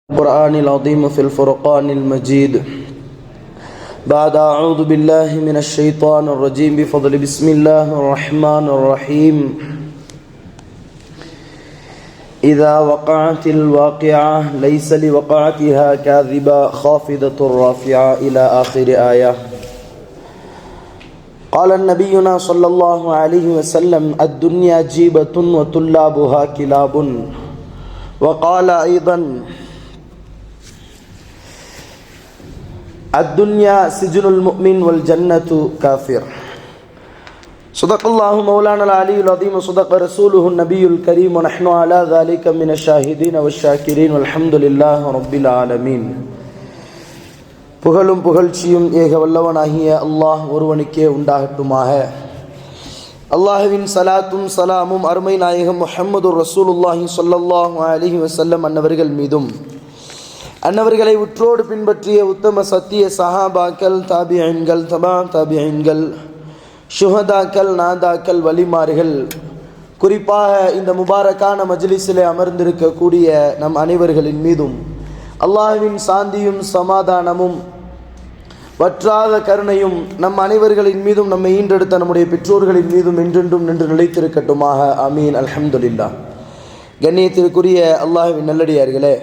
القرآن العظيم في الفرقان المجيد بعد أعوذ بالله من الشيطان الرجيم بفضل بسم الله الرحمن الرحيم إذا وقعت الواقعة ليس لوقعتها كاذبة خافضة رافعة إلى آخر آية. قال النبينا صلى الله عليه وسلم الدنيا جيبة وطلابها كلاب. وقال أيضا الدنيا سجن المؤمن والجنة كافر. صدق الله مولانا العلي العظيم وصدق رسوله النبي الكريم ونحن على ذلك من الشاهدين والشاكرين والحمد لله رب العالمين. புகழும் புகழ்ச்சியும் ஏக வல்லவனாகிய அல்லாஹ் ஒருவனுக்கே உண்டாகட்டுமாக. அல்லாஹ்வின் சலாத்தும் சலாமும் அருமை நாயகம் முஹம்மது ரசூலுல்லாஹி ஸல்லல்லாஹு அலைஹி வஸல்லம் அன்னவர்கள் மீதும் அன்னவர்களை உற்றோடு பின்பற்றிய உத்தம சத்திய சஹாபாக்கள், தாபியீன்கள், தபா தாபியீன்கள், ஷுஹதாக்கள், நாதாக்கள், வலிமார்கள், குறிப்பாக இந்த முபாரக்கான மஜ்லிஸிலே அமர்ந்திருக்கக்கூடிய நம் அனைவர்களின் மீதும் அல்லாஹ்வின் சாந்தியும் சமாதானமும் வற்றாத கருணையும் நம் அனைவர்களின் மீதும் நம்மை ஈன்றெடுத்த நம்முடைய பெற்றோர்களின் மீதும் என்றென்றும் நின்று நிலைத்திருக்கட்டுமாக. ஆமீன். அல்ஹம்துலில்லாஹ். கண்ணியத்திற்குரிய அல்லாஹ்வின் நல்லடியார்களே,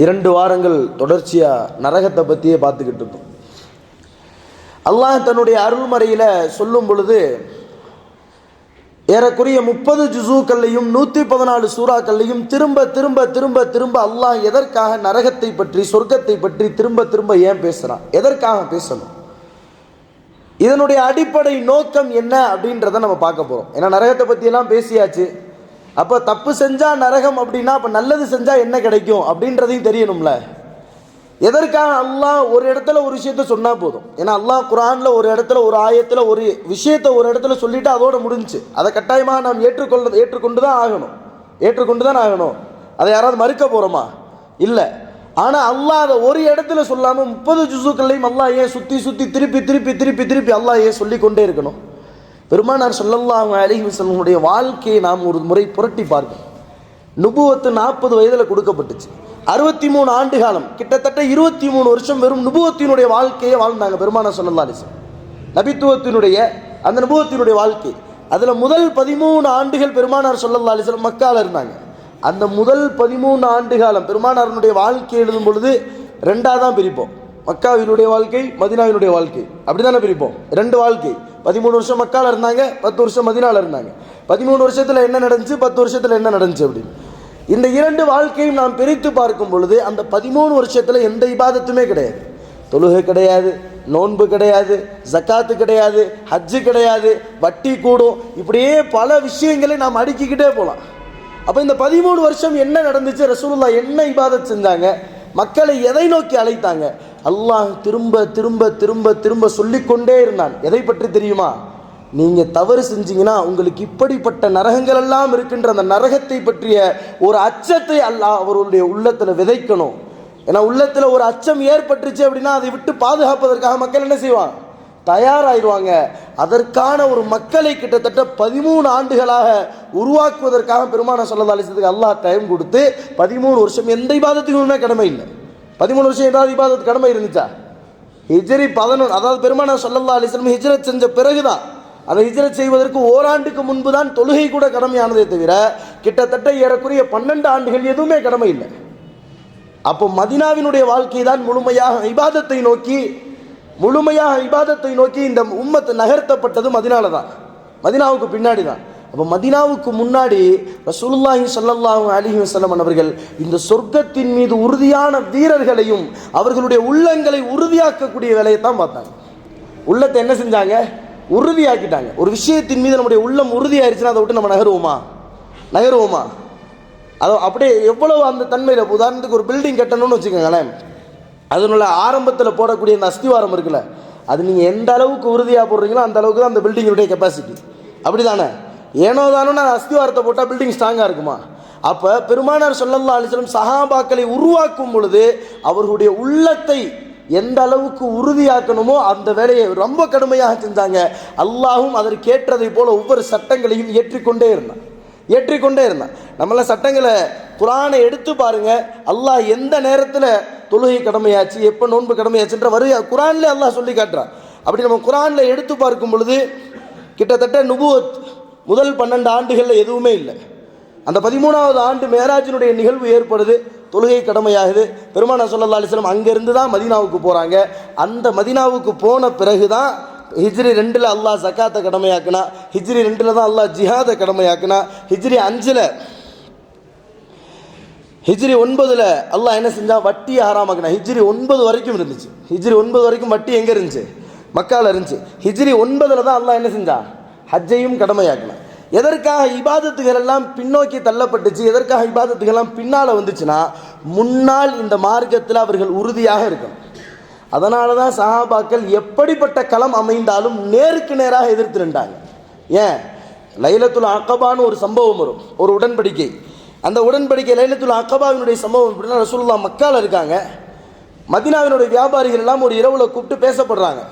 2 வாரங்கள் தொடர்ச்சியாக நரகத்தை பற்றியே பார்த்துக்கிட்டு இருந்தோம். அல்லாஹ் தன்னுடைய அருள்மறையில் சொல்லும் பொழுது ஏறக்குறைய 30 ஜுசூக்கள்லையும் 114 சூறாக்கள்லையும் திரும்ப திரும்ப திரும்ப திரும்ப அல்லாஹ் எதற்காக நரகத்தை பற்றி சொர்க்கத்தை பற்றி திரும்ப திரும்ப ஏன் பேசுகிறான், எதற்காக பேசணும், இதனுடைய அடிப்படை நோக்கம் என்ன அப்படின்றத நம்ம பார்க்க போகிறோம். ஏன்னா நரகத்தை பற்றியெல்லாம் பேசியாச்சு. அப்போ தப்பு செஞ்சால் நரகம் அப்படின்னா அப்போ நல்லது செஞ்சால் என்ன கிடைக்கும் அப்படின்றதையும் தெரியணும்ல. எதற்காக அல்லாஹ் ஒரு இடத்துல ஒரு விஷயத்த சொன்னால் போதும். ஏன்னா அல்லாஹ் குர்ஆனில் ஒரு இடத்துல ஒரு ஆயத்தில் ஒரு விஷயத்தை ஒரு இடத்துல சொல்லிவிட்டு அதோடு முடிஞ்சு. அதை கட்டாயமாக நாம் ஏற்றுக்கொண்டு தான் ஆகணும். அதை யாராவது மறுக்க போகிறோமா? இல்லை. ஆனால் அல்லாஹ் அதை ஒரு இடத்துல சொல்லாமல் 30 ஜுஸுக்கள்லையும் அல்லாஹ் ஏன் சுற்றி சுற்றி திருப்பி திருப்பி திருப்பி திருப்பி அல்லாஹ் ஏன் சொல்லிக்கொண்டே இருக்கணும்? பெருமானார் ஸல்லல்லாஹு அலைஹி வஸல்லம் வாழ்க்கையை நாம் ஒரு முறை புரட்டி பார்க்கணும். நுபுவத்து 40 வயதில் கொடுக்கப்பட்டுச்சு. 63 ஆண்டு காலம், கிட்டத்தட்ட 23 வருஷம் வெறும் நுபுவத்தினுடைய வாழ்க்கையை வாழ்ந்தாங்க பெருமானார் ஸல்லல்லாஹு அலைஹி வஸல்லம். நபித்துவத்தினுடைய அந்த நுபுவத்தினுடைய வாழ்க்கை, அதில் முதல் 13 ஆண்டுகள் பெருமானார் ஸல்லல்லாஹு அலைஹி வஸல்லம் மக்காவில் இருந்தாங்க. அந்த முதல் 13 ஆண்டு காலம் பெருமானாருடைய வாழ்க்கை எழுதும் பொழுது 2ஆக தான் பிரிப்போம். மக்காவினுடைய வாழ்க்கை, மதீனாவினுடைய வாழ்க்கை, அப்படி தானே பிரிப்போம். 2 வாழ்க்கை. 13 வருஷம் மக்காவில் இருந்தாங்க, 10 வருஷம் மதீனாவில் இருந்தாங்க. 13 வருஷத்தில் என்ன நடந்துச்சு, 10 வருஷத்தில் என்ன நடந்துச்சு அப்படின்னு இந்த 2 வாழ்க்கையும் நாம் பிரித்து பார்க்கும் பொழுது அந்த 13 வருஷத்தில் எந்த இபாதத்துமே கிடையாது. தொழுகை கிடையாது, நோன்பு கிடையாது, ஜக்காத்து கிடையாது, ஹஜ்ஜு கிடையாது, வட்டி கூடும், இப்படியே பல விஷயங்களை நாம் அடுக்கிக்கிட்டே போகலாம். அப்போ இந்த 13 வருஷம் என்ன நடந்துச்சு, ரசூலுல்லாஹ் என்ன இபாதத் செஞ்சாங்க, மக்களை எதை நோக்கி அழைத்தாங்க? அல்லாஹ் திரும்ப திரும்ப திரும்ப திரும்ப சொல்லிக்கொண்டே இருந்தான். எதை பற்றி தெரியுமா? நீங்கள் தவறு செஞ்சீங்கன்னா உங்களுக்கு இப்படிப்பட்ட நரகங்கள் எல்லாம் இருக்கின்ற அந்த நரகத்தை பற்றிய ஒரு அச்சத்தை அல்லாஹ் அவருடைய உள்ளத்தில் விதைக்கணும். ஏன்னா உள்ளத்தில் ஒரு அச்சம் ஏற்பட்டுச்சு அப்படின்னா அதை விட்டு பாதுகாப்பதற்காக மக்கள் என்ன செய்வாங்க? தயாராகிடுவாங்க. அதற்கான ஒரு மக்களை கிட்டத்தட்ட 13 ஆண்டுகளாக உருவாக்குவதற்காக பெருமானார் ஸல்லல்லாஹு அலைஹி வஸல்லம் அல்லாஹ் டைம் கொடுத்து 13 வருஷம் எந்த இபாதத்துக்குமே கடமை இல்லை. 13 வருஷம் ஏதாவது இபாதத்து கடமை இருந்துச்சா? ஹிஜ்ரி 11, அதாவது பெருமானார் ஸல்லல்லாஹு அலைஹி வஸல்லம் ஹிஜ்ரத் செஞ்ச பிறகுதான், அந்த ஹிஜ்ரத் செய்வதற்கு ஓராண்டுக்கு முன்பு தான் தொழுகை கூட கடமையானதே தவிர கிட்டத்தட்ட ஏறக்குறைய 12 ஆண்டுகள் எதுவுமே கடமை இல்லை. அப்போ மதீனாவினுடைய வாழ்க்கை தான் முழுமையாக இபாதத்தை நோக்கி இந்த உம்மத்து நகர்த்தப்பட்டது மதீனால தான், மதீனாவுக்கு பின்னாடி தான். அப்போ மதீனாவுக்கு முன்னாடி ரசூலுல்லாஹி ஸல்லல்லாஹு அலைஹி வஸல்லம் அவர்கள் இந்த சொர்க்கத்தின் மீது உறுதியான வீரர்களையும் அவர்களுடைய உள்ளங்களை உறுதியாக்கக்கூடிய வேலையை தான் பார்த்தாங்க. உள்ளத்தை என்ன செஞ்சாங்க? உறுதியாக்கிட்டாங்க. ஒரு விஷயத்தின் மீது நம்முடைய உள்ளம் உறுதியாயிருச்சுன்னா அதை விட்டு நம்ம நகருவோமா? அதை அப்படியே எவ்வளவு அந்த தன்மையில், உதாரணத்துக்கு ஒரு பில்டிங் கட்டணும்னு வச்சுக்கோங்களேன், அதனுள்ள ஆரம்பத்தில் போடக்கூடிய அந்த அஸ்திவாரம் இருக்குல்ல, அது நீங்கள் எந்த அளவுக்கு உறுதியாக போடுறீங்களோ அந்த அளவுக்கு தான் அந்த பில்டிங்கினுடைய கெப்பாசிட்டி. அப்படி தானே? ஏனோ தானோ நான் அஸ்திவாரத்தை போட்டால் பில்டிங் ஸ்ட்ராங்காக இருக்குமா? அப்போ பெருமானார் ஸல்லல்லாஹு அலைஹி வஸல்லம் சஹாபாக்களை உருவாக்கும் பொழுது அவர்களுடைய உள்ளத்தை எந்த அளவுக்கு உறுதியாக்கணுமோ அந்த வேலையை ரொம்ப கடுமையாக செஞ்சாங்க. அல்லாஹும் அதற்கேற்றதை போல ஒவ்வொரு சட்டங்களையும் ஏற்றிக்கொண்டே இருந்தான். ஏற்றிக்கொண்டே இருந்தான். நம்மளாம் சட்டங்களை குர்ஆனை எடுத்து பாருங்க, அல்லாஹ் எந்த நேரத்தில் தொழுகை கடமையாச்சு, எப்போ நோன்பு கடமையாச்சுன்ற குர்ஆன்லேயே அல்லாஹ் சொல்லி காட்டுறான். அப்படி நம்ம குர்ஆனில் எடுத்து பார்க்கும் பொழுது கிட்டத்தட்ட நுபுவத் முதல் 12 ஆண்டுகளில் எதுவுமே இல்லை. அந்த 13வது ஆண்டு மேராஜினுடைய நிகழ்வு ஏற்படுது, தொழுகை கடமையாகுது. பெருமானார் ஸல்லல்லாஹு அலைஹி வஸல்லம் அங்கேருந்து தான் மதீனாவுக்கு போகிறாங்க. அந்த மதீனாவுக்கு போன பிறகு தான் ஹிஜ்ரி 2ல் அல்லாஹ் ஜக்காத்தை கடமையாக்குனா, ஹிஜ்ரி 2ல் தான் அல்லாஹ் ஜிஹாதை கடமையாக்குனா, ஹிஜ்ரி 5ல் ஹிஜ்ரி 9ல் அல்லாஹ் என்ன செஞ்சா, வட்டியை ஹராமாக்குனா. ஹிஜ்ரி 9 வரைக்கும் இருந்துச்சு. ஹிஜ்ரி 9 வரைக்கும் வட்டி எங்கே இருந்துச்சு? மக்காவில் இருந்துச்சு. ஹிஜ்ரி 9ல் தான் அல்லாஹ் என்ன செஞ்சா, ஹஜ்ஜையும் கடமையாக்குனா. எதற்காக இபாதத்துகள் எல்லாம் பின்னோக்கி தள்ளப்பட்டுச்சு, எதற்காக இபாதத்துகள் எல்லாம் பின்னால் வந்துச்சுன்னா, முன்னால் இந்த மார்க்கத்தில் அவர்கள் உறுதியாக இருக்கணும். அதனால தான் சஹாபாக்கள் எப்படிப்பட்ட களம் அமைந்தாலும் நேருக்கு நேராக எதிர்த்து நின்றாங்க. ஏன்? லைலத்துல் அக்கபான்னு ஒரு சம்பவம் வரும், ஒரு உடன்படிக்கை. அந்த உடன்படிக்கை லைலத்துல் அக்கபாவினுடைய சம்பவம் எப்படின்னா, ரசூலுல்லாஹ் மக்காவில் இருக்காங்க, மதீனாவினுடைய வியாபாரிகள் எல்லாம் ஒரு இரவில் கூப்பிட்டு பேசப்படுறாங்க.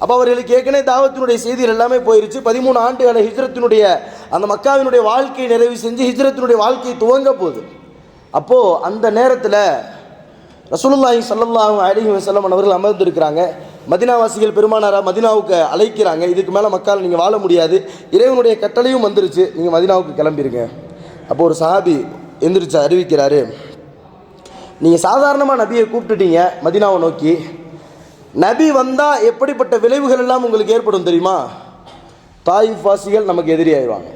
அப்போ அவர்களுக்கு ஏற்கனவே தாவத்தினுடைய செய்திகள் எல்லாமே போயிருச்சு. 13 ஆண்டுகளை ஹிஜ்ரத்தினுடைய அந்த மக்காவினுடைய வாழ்க்கையை நிறைவு செஞ்சு ஹிஜ்ரத்தினுடைய வாழ்க்கையை துவங்க போகுது. அப்போது அந்த நேரத்தில் ரசூலுல்லாஹி ஸல்லல்லாஹு அலைஹி வஸல்லம் அவர்கள் அமர்ந்திருக்கிறாங்க. மதீனாவாசிகள் பெருமானாரா மதீனாவுக்கு அழைக்கிறாங்க. இதுக்கு மேலே மக்கால் நீங்கள் வாழ முடியாது, இறைவனுடைய கட்டளையும் வந்துருச்சு, நீங்கள் மதீனாவுக்கு கிளம்பிருங்க. அப்போ ஒரு சஹாபி எந்திரிச்சு அறிவிக்கிறாரு, நீங்கள் சாதாரணமாக நபியை கூப்பிட்டுட்டீங்க மதீனாவை நோக்கி, நபி வந்தால் எப்படிப்பட்ட விளைவுகள் எல்லாம் உங்களுக்கு ஏற்படும் தெரியுமா? தாயிஃப் வாசிகள் நமக்கு எதிரி ஆயிடுவாங்க,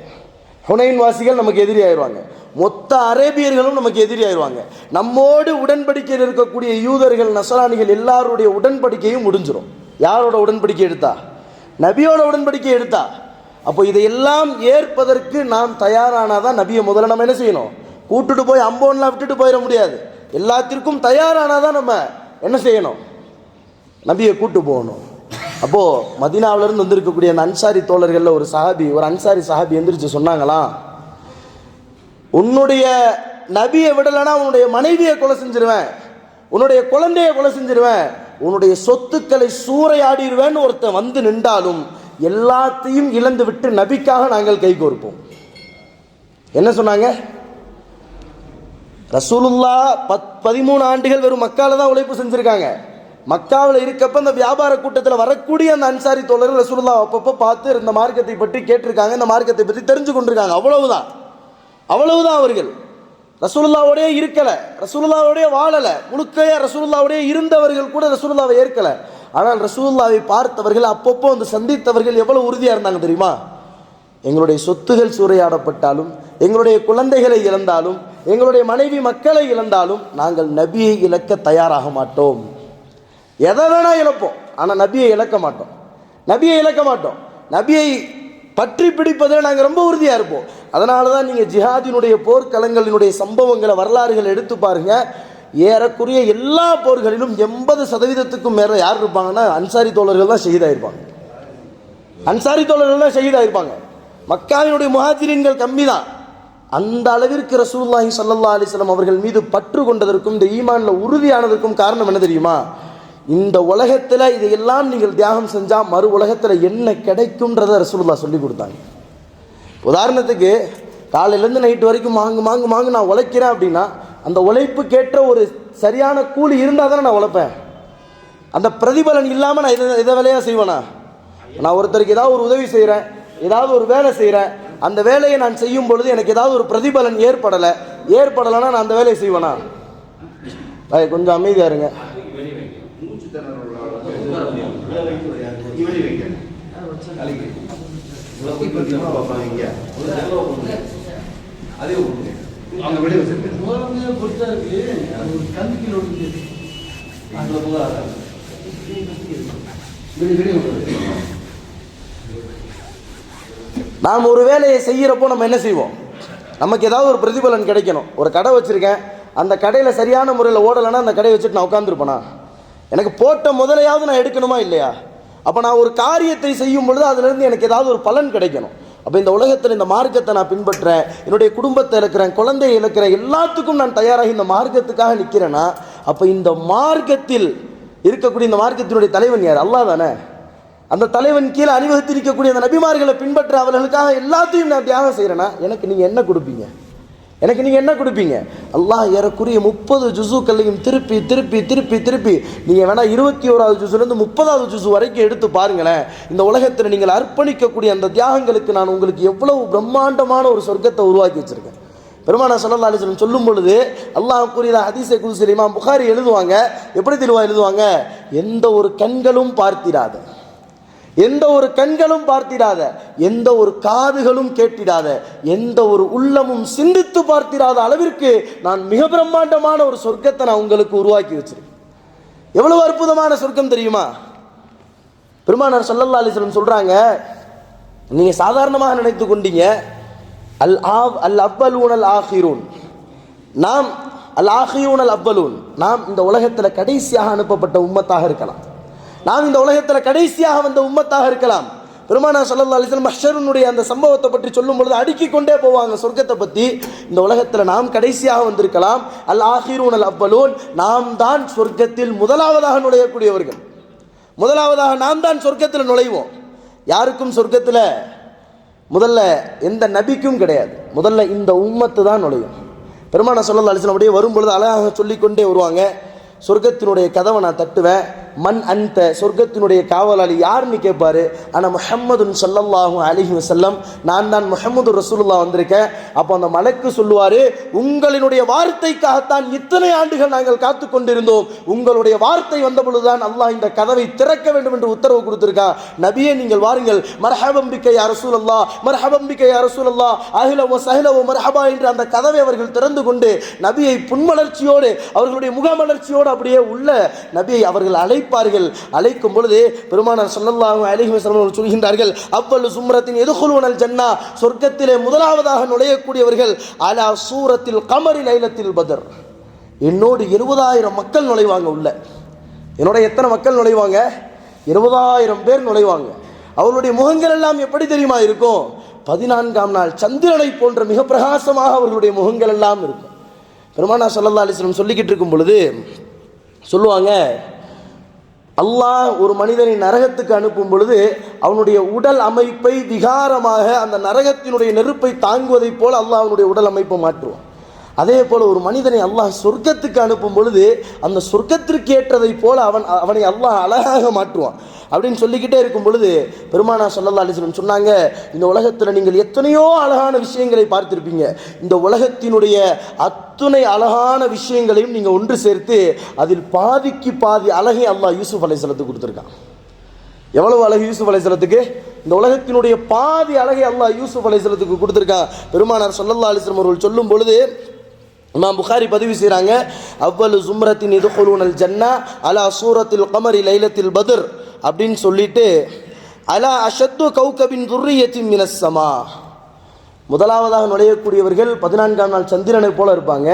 ஹுனைன் வாசிகள் நமக்கு எதிரி ஆயிடுவாங்க, மொத்த அரேபியர்களும் நமக்கு எதிரி ஆயிடுவாங்க, நம்மோடு உடன்படிக்கையில் இருக்கக்கூடிய யூதர்கள் நசரானிகள் எல்லாருடைய உடன்படிக்கையும் முடிஞ்சிடும். யாரோட உடன்படிக்கை எடுத்தா? நபியோட உடன்படிக்கை எடுத்தா. அப்போ இதையெல்லாம் ஏற்பதற்கு நாம் தயாரானாதான் நபியை முதல்ல நம்ம என்ன செய்யணும், கூட்டுட்டு போய் அம்போன்லாம் விட்டுட்டு போயிட முடியாது. எல்லாத்திற்கும் தயாரானாதான் நம்ம என்ன செய்யணும், நபியை கூட்டு போகணும். அப்போது மதீனாவிலிருந்து வந்திருக்கக்கூடிய அந்த அன்சாரி தோழர்களில் ஒரு அன்சாரி சஹாபி எந்திரிச்சு சொன்னாங்களாம், உன்னுடைய நபியை விடலைன்னா உன்னுடைய மனைவியை கொலை செஞ்சிருவேன், உன்னுடைய குழந்தையை கொலை செஞ்சிருவேன், உன்னுடைய சொத்துக்களை சூறையாடிடுவேன்னு ஒருத்தன் வந்து நின்றாலும் எல்லாத்தையும் இழந்து விட்டு நபிக்காக நாங்கள் கை கோர்ப்போம். என்ன சொன்னாங்க? ரசூலுல்லாஹ் 13 ஆண்டுகள் வெறும் மக்கால தான் உழைப்பு செஞ்சிருக்காங்க. மக்காவில் இருக்கப்ப அந்த வியாபார கூட்டத்தில் வரக்கூடிய அந்த அன்சாரி தோழர்கள் ரசூலுல்லாஹ் அப்பப்போ பார்த்து இந்த மார்க்கத்தை பற்றி கேட்டிருக்காங்க, இந்த மார்க்கத்தை பற்றி தெரிஞ்சு கொண்டிருக்காங்க. அவ்வளவுதான் அவர்கள் ரசூலுல்லாஹ்வோடே இருக்கலை, ரசூலுல்லாஹ்வோடே வாழலை, முழுக்கையா ரசூலுல்லாஹ்வோடே இருந்தவர்கள் கூட ரசூலுல்லாஹ்வை ஏற்கலை. ஆனால் ரசூலுல்லாஹ்வை பார்த்தவர்கள், அப்பப்போ வந்து சந்தித்தவர்கள் எவ்வளவு உறுதியாக இருந்தாங்க தெரியுமா? எங்களுடைய சொத்துகள் சூறையாடப்பட்டாலும், எங்களுடைய குழந்தைகளை இழந்தாலும், எங்களுடைய மனைவி மக்களை இழந்தாலும் நாங்கள் நபியை இழக்க தயாராக மாட்டோம். எதை வேணா இழப்போம், ஆனால் நபியை இழக்க மாட்டோம். நபியை பற்றி பிடிப்பதில் நாங்கள் ரொம்ப உறுதியாக இருப்போம். அதனால தான் நீங்கள் ஜிஹாதினுடைய போர்க்களங்களினுடைய சம்பவங்களை வரலாறுகள் எடுத்து பாருங்க. ஏறக்குறைய எல்லா போர்களிலும் 80% மேலே யார் இருப்பாங்கன்னா அன்சாரி தோழர்கள் தான் ஷஹீதாயிருப்பாங்க. மக்காவினுடைய முஹாஜிரீன்கள் கம்மி தான். அந்த அளவிற்கு ரசூலுல்லாஹி ஸல்லல்லாஹு அலைஹி வஸல்லம் அவர்கள் மீது பற்று கொண்டதற்கும் இந்த ஈமானில் உறுதியானதற்கும் காரணம் என்ன தெரியுமா? இந்த உலகத்தில் இதையெல்லாம் நீங்கள் தியாகம் செஞ்சால் மறு உலகத்தில் என்ன கிடைக்கும்ன்றதை ரசூலுல்லாஹ் சொல்லி கொடுத்தாங்க. உதாரணத்துக்கு காலையிலேருந்து நைட்டு வரைக்கும் மாங்கு நான் உழைக்கிறேன் அப்படின்னா, அந்த உழைப்புக்கேற்ற ஒரு சரியான கூலி இருந்தால் தானே நான் உழைப்பேன். அந்த பிரதிபலன் இல்லாமல் நான் இதை வேலையாக செய்வேனா? நான் ஒருத்தருக்கு ஏதாவது ஒரு உதவி செய்கிறேன், ஏதாவது ஒரு வேலை செய்கிறேன், அந்த வேலையை நான் செய்யும் பொழுது எனக்கு ஏதாவது ஒரு பிரதிபலன் ஏற்படலைன்னா நான் அந்த வேலையை செய்வேனா? கொஞ்சம் அமைதியாக இருங்க. நாம் ஒரு வேலையை செய்கிறப்போ நம்ம என்ன செய்வோம்? நமக்கு ஏதாவது ஒரு பிரதிபலன் கிடைக்கணும். ஒரு கடை வச்சுருக்கேன், அந்த கடையில் சரியான முறையில் ஓடலைன்னா அந்த கடையை வச்சுட்டு நான் உட்காந்துருப்பேனா? எனக்கு போட்ட முதலையாவது நான் எடுக்கணுமா இல்லையா? அப்போ நான் ஒரு காரியத்தை செய்யும் பொழுது அதிலிருந்து எனக்கு ஏதாவது ஒரு பலன் கிடைக்கணும். அப்போ இந்த உலகத்தில் இந்த மார்க்கத்தை நான் பின்பற்றுறேன், என்னுடைய குடும்பத்தை இழக்கிறேன், குழந்தையை இழக்கிறேன், எல்லாத்துக்கும் நான் தயாராகி இந்த மார்க்கத்துக்காக நிற்கிறேன்னா, அப்போ இந்த மார்க்கத்தில் இருக்கக்கூடிய இந்த மார்க்கத்தினுடைய தலைவன் யார்? அல்லாஹ் தானே. அந்த தலைவன் கீழே அணிவகுத்திருக்கக்கூடிய அந்த நபிமார்களை பின்பற்ற அவர்களுக்காக எல்லாத்தையும் நான் தியாகம் செய்கிறேன்னா எனக்கு நீங்கள் என்ன கொடுப்பீங்க? எனக்கு நீங்கள் என்ன கொடுப்பீங்க? அல்லாஹ் ஏறக்குரிய 30 ஜுஸுக்கள்லையும் திருப்பி திருப்பி திருப்பி திருப்பி நீங்கள் வேணால் 21வது ஜுஸுலேருந்து 30வது ஜுஸு வரைக்கும் எடுத்து பாருங்களேன். இந்த உலகத்தில் நீங்கள் அர்ப்பணிக்கக்கூடிய அந்த தியாகங்களுக்கு நான் உங்களுக்கு எவ்வளவு பிரம்மாண்டமான ஒரு சொர்க்கத்தை உருவாக்கி வச்சுருக்கேன். பெருமானா ஸல்லல்லாஹு அலைஹி வஸல்லம் சொல்லும் பொழுது அல்லாஹ் கூறியதா ஹதீஸை குதுஸில் இமாம் புகாரி எழுதுவாங்க. எப்படி தெளிவாக எழுதுவாங்க? எந்த ஒரு கண்களும் பார்த்திராத, எந்த ஒரு கண்களும் பார்த்திராத, எந்த ஒரு காதுகளும் கேட்டிடாத, எந்த ஒரு உள்ளமும் சிந்தித்து பார்த்திராத அளவிற்கு நான் மிக பிரம்மாண்டமான ஒரு சொர்க்கத்தை நான் உங்களுக்கு உருவாக்கி வச்சிருக்கேன். எவ்வளவு அற்புதமான சொர்க்கம் தெரியுமா? பெருமானார் ஸல்லல்லாஹு அலைஹி வஸல்லம் சொல்றாங்க, நீங்க சாதாரணமாக நினைத்து கொண்டீங்க அல் அவ்வலூன் அல் ஆஹிரூன், நாம் அல் ஆஹிரூன் அல் அவ்வலூன், நாம் இந்த உலகத்தில் கடைசியாக அனுப்பப்பட்ட உம்மத்தாக இருக்கலாம், நாம் இந்த உலகத்தில் கடைசியாக வந்த உம்மத்தாக இருக்கலாம். பெருமானார் ஸல்லல்லாஹு அலைஹி வஸல்லம் மஹ்ஷருடைய அந்த சம்பவத்தை பற்றி சொல்லும் பொழுது அடுக்கிக் கொண்டே போவாங்க சொர்க்கத்தை பற்றி. இந்த உலகத்தில் நாம் கடைசியாக வந்திருக்கலாம், அல் ஆஹிரூன் அல் அவ்வலூன், நாம் தான் சொர்க்கத்தில் முதலாவதாக நுழையக்கூடியவர்கள், முதலாவதாக நாம் தான் சொர்க்கத்தில் நுழைவோம். யாருக்கும் சொர்க்கத்தில் முதல்ல எந்த நபிக்கும் கிடையாது, முதல்ல இந்த உம்மத்து தான் நுழையும். பெருமானார் ஸல்லல்லாஹு அலைஹி வஸல்லம் அப்படியே வரும்பொழுது அழகாக சொல்லிக்கொண்டே வருவாங்க, சொர்க்கத்தினுடைய கதவை நான் தட்டுவேன், மன் அந்த சொர்க்கத்தினுடைய காவலாளி யாருன்னு கேட்பாரு. ஆனால் முஹம்மதுன் ஸல்லல்லாஹு அலைஹி வஸல்லம், நான் தான் முஹம்மது ரசூலுல்லாஹ் வந்திருக்கேன். அப்போ அந்த மலக்கு சொல்லுவார், உங்களினுடைய வார்த்தைக்காகத்தான் இத்தனை ஆண்டுகள் நாங்கள் காத்து கொண்டிருந்தோம், உங்களுடைய வார்த்தை வந்த பொழுதுதான் அல்லாஹ் இந்த கதவை திறக்க வேண்டும் என்று உத்தரவு கொடுத்திருக்கான். நபியே நீங்கள் வாருங்கள், மர்ஹபம் பிக்க யா ரசூலல்லாஹ், மர்ஹபம் பிக்க யா ரசூலல்லாஹ், அஹ்ல வ ஸஹ்ல வ மர்ஹபா என்று அந்த கதவை அவர்கள் திறந்து கொண்டு நபியை புன்மலர்ச்சியோடு, அவர்களுடைய முகமலர்ச்சியோடு அப்படியே உள்ள நபியை அவர்கள் அழைப்பார்கள். அழைக்கும் பொழுது பெருமானார் ஸல்லல்லாஹு அலைஹி வஸல்லம் சொல்கின்றார்கள், அவ்வளு சும்ரத்தின் எதுகுலுனல் ஜன்னா, சொர்க்கத்திலே முதலாவதாக நுழையக்கூடியவர்கள் அலா சூரத்தில் கமரி லைலத்தில் பத்ர், என்னோடு 70,000 மக்கள் நுழைவாங்க உள்ள. என்னோட எத்தனை மக்கள் நுழைவாங்க? 70,000 பேர் நுழைவாங்க. அவர்களுடைய முகங்கள் எல்லாம் எப்படி தெரியுமா இருக்கும்? 14ஆம் நாள் சந்திரனை போன்ற மிக பிரகாசமாக அவர்களுடைய முகங்கள் எல்லாம் இருக்கும். பெருமானார் ஸல்லல்லாஹு அலைஹி வஸல்லம் சொல்லிக்கிட்டு இருக்கும் பொழுது சொல்லுவாங்க, அல்லாஹ் ஒரு மனிதனை நரகத்துக்கு அனுப்பும் பொழுது அவனுடைய உடல் அமைப்பை விகாரமாக அந்த நரகத்தினுடைய நெருப்பை தாங்குவதைப் போல அல்லாஹ் அவனுடைய உடல் அமைப்பை மாற்றுவான். அதே போல ஒரு மனிதனை அல்லாஹ் சொர்க்கத்துக்கு அனுப்பும் பொழுது அந்த சொர்க்கத்திற்கு ஏற்றதை போல அவனை அல்லாஹ் அழகாக மாற்றுவான் அப்படின்னு சொல்லிக்கிட்டே இருக்கும் பொழுது பெருமானார் ஸல்லல்லாஹு அலைஹி வஸல்லம் சொன்னாங்க, இந்த உலகத்தில் நீங்கள் எத்தனையோ அழகான விஷயங்களை பார்த்திருப்பீங்க, இந்த உலகத்தினுடைய அத்துணை அழகான விஷயங்களையும் நீங்கள் ஒன்று சேர்த்து அதில் பாதிக்கு பாதி அழகை அல்லாஹ் யூசுப் அலைஹிஸ்ஸலாத்துக்கு கொடுத்துருக்கான். எவ்வளவு அழகு யூசுப் அலைஹிஸ்ஸலாத்துக்கு? இந்த உலகத்தினுடைய பாதி அழகை அல்லாஹ் யூசுப் அலைஹிஸ்ஸலாத்துக்கு கொடுத்துருக்கான். பெருமானார் ஸல்லல்லாஹு அலைஹி வஸல்லம் அவர்கள் சொல்லும் பொழுது இமாம் புகாரி பதிவு செய்கிறாங்க, அவ்வளு சும்ரத்தின் எதுகுலுனல் ஜன்னா அலா சூரத்தில் கமரி லைலத்தில் பத்ர் அப்படின்னு சொல்லிட்டு, அலா அஷத்து கௌகபின் துர்ரியத்தின் மினஸ் ஸமா, முதலாவதாக நுழையக்கூடியவர்கள் 14ஆம் நாள் சந்திரனை போல இருப்பாங்க,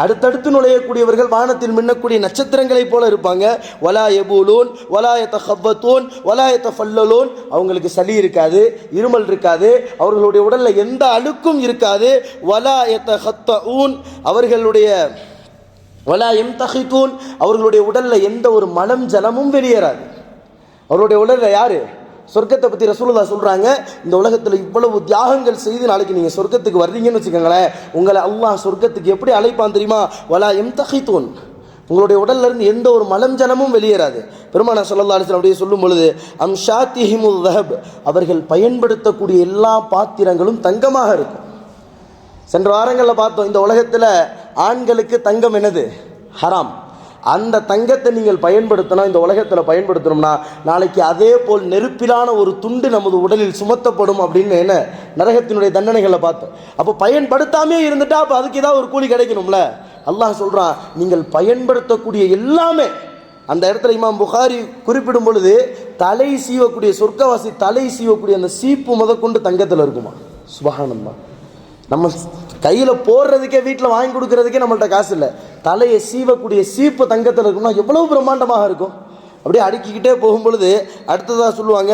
அடுத்தடுத்து நுழையக்கூடியவர்கள் வானத்தில் மின்னக்கூடிய நட்சத்திரங்களைப் போல இருப்பாங்க. வலா யபூலூன் வலா யதஹவ்வத்தூன் வலா யதஃபல்லலூன், அவங்களுக்கு சளி இருக்காது, இருமல் இருக்காது, அவர்களுடைய உடலில் எந்த அழுக்கும் இருக்காது. வலா யதஹத்தஊன், அவர்களுடைய வலா யம்தஹிதூன், அவர்களுடைய உடலில் எந்த ஒரு மலம் ஜலமும் வெளியேறாது. அவருடைய உடலில் யாரு? சொர்க்கத்தை பற்றி ரசூலுல்லாஹ் சொல்கிறாங்க, இந்த உலகத்தில் இவ்வளவு தியாகங்கள் செய்து நாளைக்கு நீங்கள் சொர்க்கத்துக்கு வர்றீங்கன்னு வச்சுக்கோங்களேன், உங்களை அல்லாஹ் சொர்க்கத்துக்கு எப்படி அழைப்பான் தெரியுமா? வலா யம்தஹிதூன், உங்களுடைய உடல்லிருந்து எந்த ஒரு மலம் ஜலமும் வெளியேறாது. பெருமானார் ஸல்லல்லாஹு அலைஹி வஸல்லம் அப்படியே சொல்லும் பொழுது, அம்ஷாத்திஹிமுல் தஹப், அவர்கள் பயன்படுத்தக்கூடிய எல்லா பாத்திரங்களும் தங்கமாக இருக்கும். சென்ற வாரங்களில் பார்த்தோம், இந்த உலகத்தில் ஆண்களுக்கு தங்கம் என்னது? ஹராம். அந்த தங்கத்தை நீங்கள் பயன்படுத்தினா, இந்த உலகத்தில் பயன்படுத்தணும்னா நாளைக்கு அதே போல் நெருப்பிலான ஒரு துண்டு நமது உடலில் சுமத்தப்படும் அப்படின்னு என்ன நரகத்தினுடைய தண்டனைகளை பார்த்தோம். அப்போ பயன்படுத்தாமே இருந்துட்டா அப்போ அதுக்கு ஏதாவது ஒரு கூலி கிடைக்கணும்ல. அல்லாஹ் சொல்கிறான், நீங்கள் பயன்படுத்தக்கூடிய எல்லாமே. அந்த இடத்துல இமாம் புகாரி குறிப்பிடும் பொழுது தலை சீவக்கூடிய, சொர்க்கவாசி தலை சீவக்கூடிய அந்த சீப்பு முதற்கொண்டு தங்கத்தில் இருக்குமா. சுபஹானல்லாஹ். நம்ம கையில் போடுறதுக்கே, வீட்டில் வாங்கி கொடுக்கறதுக்கே நம்மள்ட்ட காசு இல்லை, தலையை சீவக்கூடிய சீப்பு தங்கத்தில் இருக்கும்னா எவ்வளவு பிரம்மாண்டமாக இருக்கும். அப்படியே அடுக்கிக்கிட்டே போகும்பொழுது அடுத்ததாக சொல்லுவாங்க,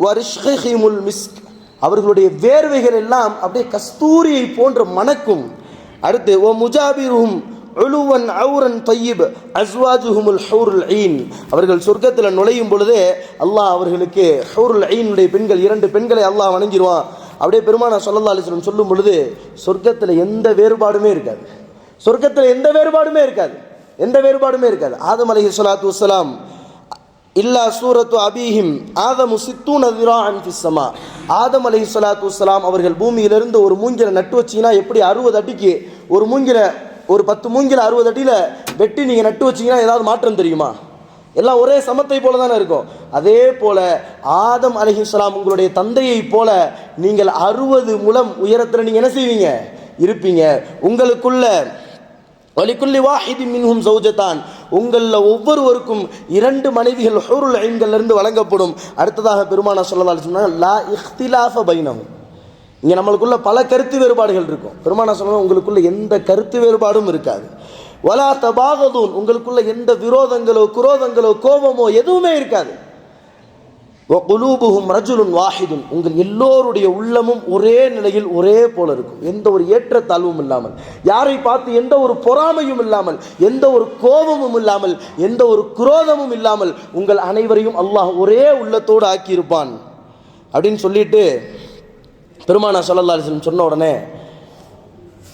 வரிஷ்ஹிமுல் மிஸ்க், அவர்களுடைய வேர்வைகள் எல்லாம் அப்படியே கஸ்தூரியை போன்ற மணக்கும். அடுத்து ஓ முஜாபிரும் உலுவன் அவுரன் தய்யிப் அஸ்வாஜுஹுமுல் ஹூருல் ஈன். அவர்கள் சொர்க்கத்தில் நுழையும் பொழுதே அல்லாஹ் அவர்களுக்கு ஹூருல் ஈனுடைய பெண்கள் 2 பெண்களை அல்லாஹ் வணங்கிடுவான். அப்படியே பெருமானார் ஸல்லல்லாஹு அலைஹி வஸல்லம் சொல்லும் பொழுது சொர்க்கத்தில் எந்த வேறுபாடுமே இருக்காது. சொர்க்கத்தில் எந்த வேறுபாடுமே இருக்காது. எந்த வேறுபாடுமே இருக்காது. ஆதம் அலைஹிஸ்ஸலாத்து வஸ்ஸலாம் இல்லா சூரத்து அபீஹிம் ஆதமு சித்தூன திராஅன் ஃபிஸ் ஸமா. ஆதம் அலைஹிஸ்ஸலாத்து வஸ்ஸலாம் அவர்கள் பூமியிலிருந்து ஒரு மூங்கிலை நட்டு வச்சிங்கன்னா எப்படி 60 அடிக்கு ஒரு மூங்கிலை, ஒரு 10 மூங்கிலை 60 அடியில் வெட்டி நீங்கள் நட்டு வச்சிங்கன்னா ஏதாவது மாற்றம் தெரியுமா? எல்லாம் ஒரே சமத்தை போல தானே இருக்கும். அதே போல ஆதம் அலைஹிஸ்ஸலாம் உங்களுடைய தந்தையை போல நீங்கள் 60 முழம் உயரத்தில் நீங்கள் என்ன செய்வீங்க? இருப்பீங்க. உங்களுக்குள்ள வலிக்குல்லி வாஹிதின் மின்ஹும் ஸௌஜதான், உங்களில் ஒவ்வொருவருக்கும் 2 மனைவிகள் ஹூருல் ஈன்களிலிருந்து வழங்கப்படும். அடுத்ததாக பெருமானார் ஸல்லல்லாஹு அலைஹி வஸல்லம் லா இக்திலாஃப பைனஹும். இங்கே நம்மளுக்குள்ள பல கருத்து வேறுபாடுகள் இருக்கும். பெருமானார் ஸல்லல்லாஹு உங்களுக்குள்ள எந்த கருத்து வேறுபாடும் இருக்காது. வலா தபாகதுன், உங்களுக்குள்ள எந்த விரோதங்களோ குரோதங்களோ கோபமோ எதுவுமே இருக்காது. வகுலூபுஹும் ரஜுலுன் வாஹிதுன், உங்கள் எல்லோருடைய உள்ளமும் ஒரே நிலையில் ஒரே போல இருக்கும். எந்த ஒரு ஏற்றத்தாழ்வும் இல்லாமல், யாரை பார்த்து எந்த ஒரு பொறாமையும் இல்லாமல், எந்த ஒரு கோபமும் இல்லாமல், எந்த ஒரு குரோதமும் இல்லாமல் உங்கள் அனைவரையும் அல்லாஹ் ஒரே உள்ளத்தோடு ஆக்கியிருப்பான் அப்படின்னு சொல்லிட்டு பெருமானார் ஸல்லல்லாஹு அலைஹி வஸல்லம் சொன்ன உடனே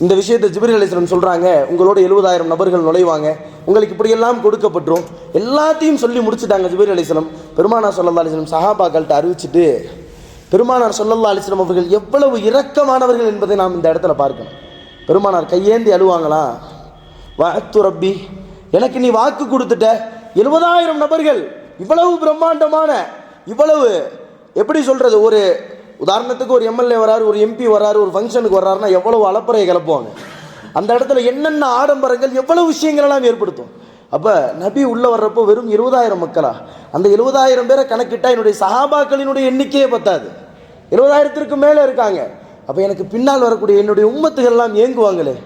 இந்த விஷயத்தை ஜிப்ரீல் அலைஹிஸ்ஸலாம் சொல்கிறாங்க, உங்களோட 70,000 நபர்கள் நுழைவாங்க, உங்களுக்கு இப்படியெல்லாம் கொடுக்கப்பட்டுரும். எல்லாத்தையும் சொல்லி முடிச்சுட்டாங்க ஜிப்ரீல் அலைஹிஸ்ஸலாம். பெருமானார் ஸல்லல்லாஹு அலைஹி வஸல்லம் சஹாபாக்கள்கிட்ட அறிவிச்சிட்டு, பெருமானார் ஸல்லல்லாஹு அலைஹி வஸல்லம் அவர்கள் எவ்வளவு இரக்கமானவர்கள் என்பதை நாம் இந்த இடத்துல பார்க்கணும். பெருமானார் கையேந்தி அழுவாங்களாம், வஅத்து ரப்பி, எனக்கு நீ வாக்கு கொடுத்துட்ட 70,000 நபர்கள், இவ்வளவு பிரம்மாண்டமான, இவ்வளவு எப்படி சொல்கிறது, ஒரு உதாரணத்துக்கு ஒரு எம்எல்ஏ வராரு, ஒரு எம்பி வராரு, ஒரு ஃபங்க்ஷனுக்கு வர்றாருன்னா எவ்வளவு அலப்பறையை கிளப்புவாங்க. அந்த இடத்துல என்னென்ன ஆடம்பரங்கள் எவ்வளவு விஷயங்கள் எல்லாம் ஏற்படுத்தும். அப்போ நபி உள்ளே வர்றப்போ வெறும் 20,000 மக்களா? அந்த 70,000 பேரை கணக்கிட்டா என்னுடைய சஹாபாக்களினுடைய எண்ணிக்கையே பத்தாது. 70,000க்கு மேலே இருக்காங்க. அப்போ எனக்கு பின்னால் வரக்கூடிய என்னுடைய உம்மத்துகள் எல்லாம் ஏங்குவாங்களே.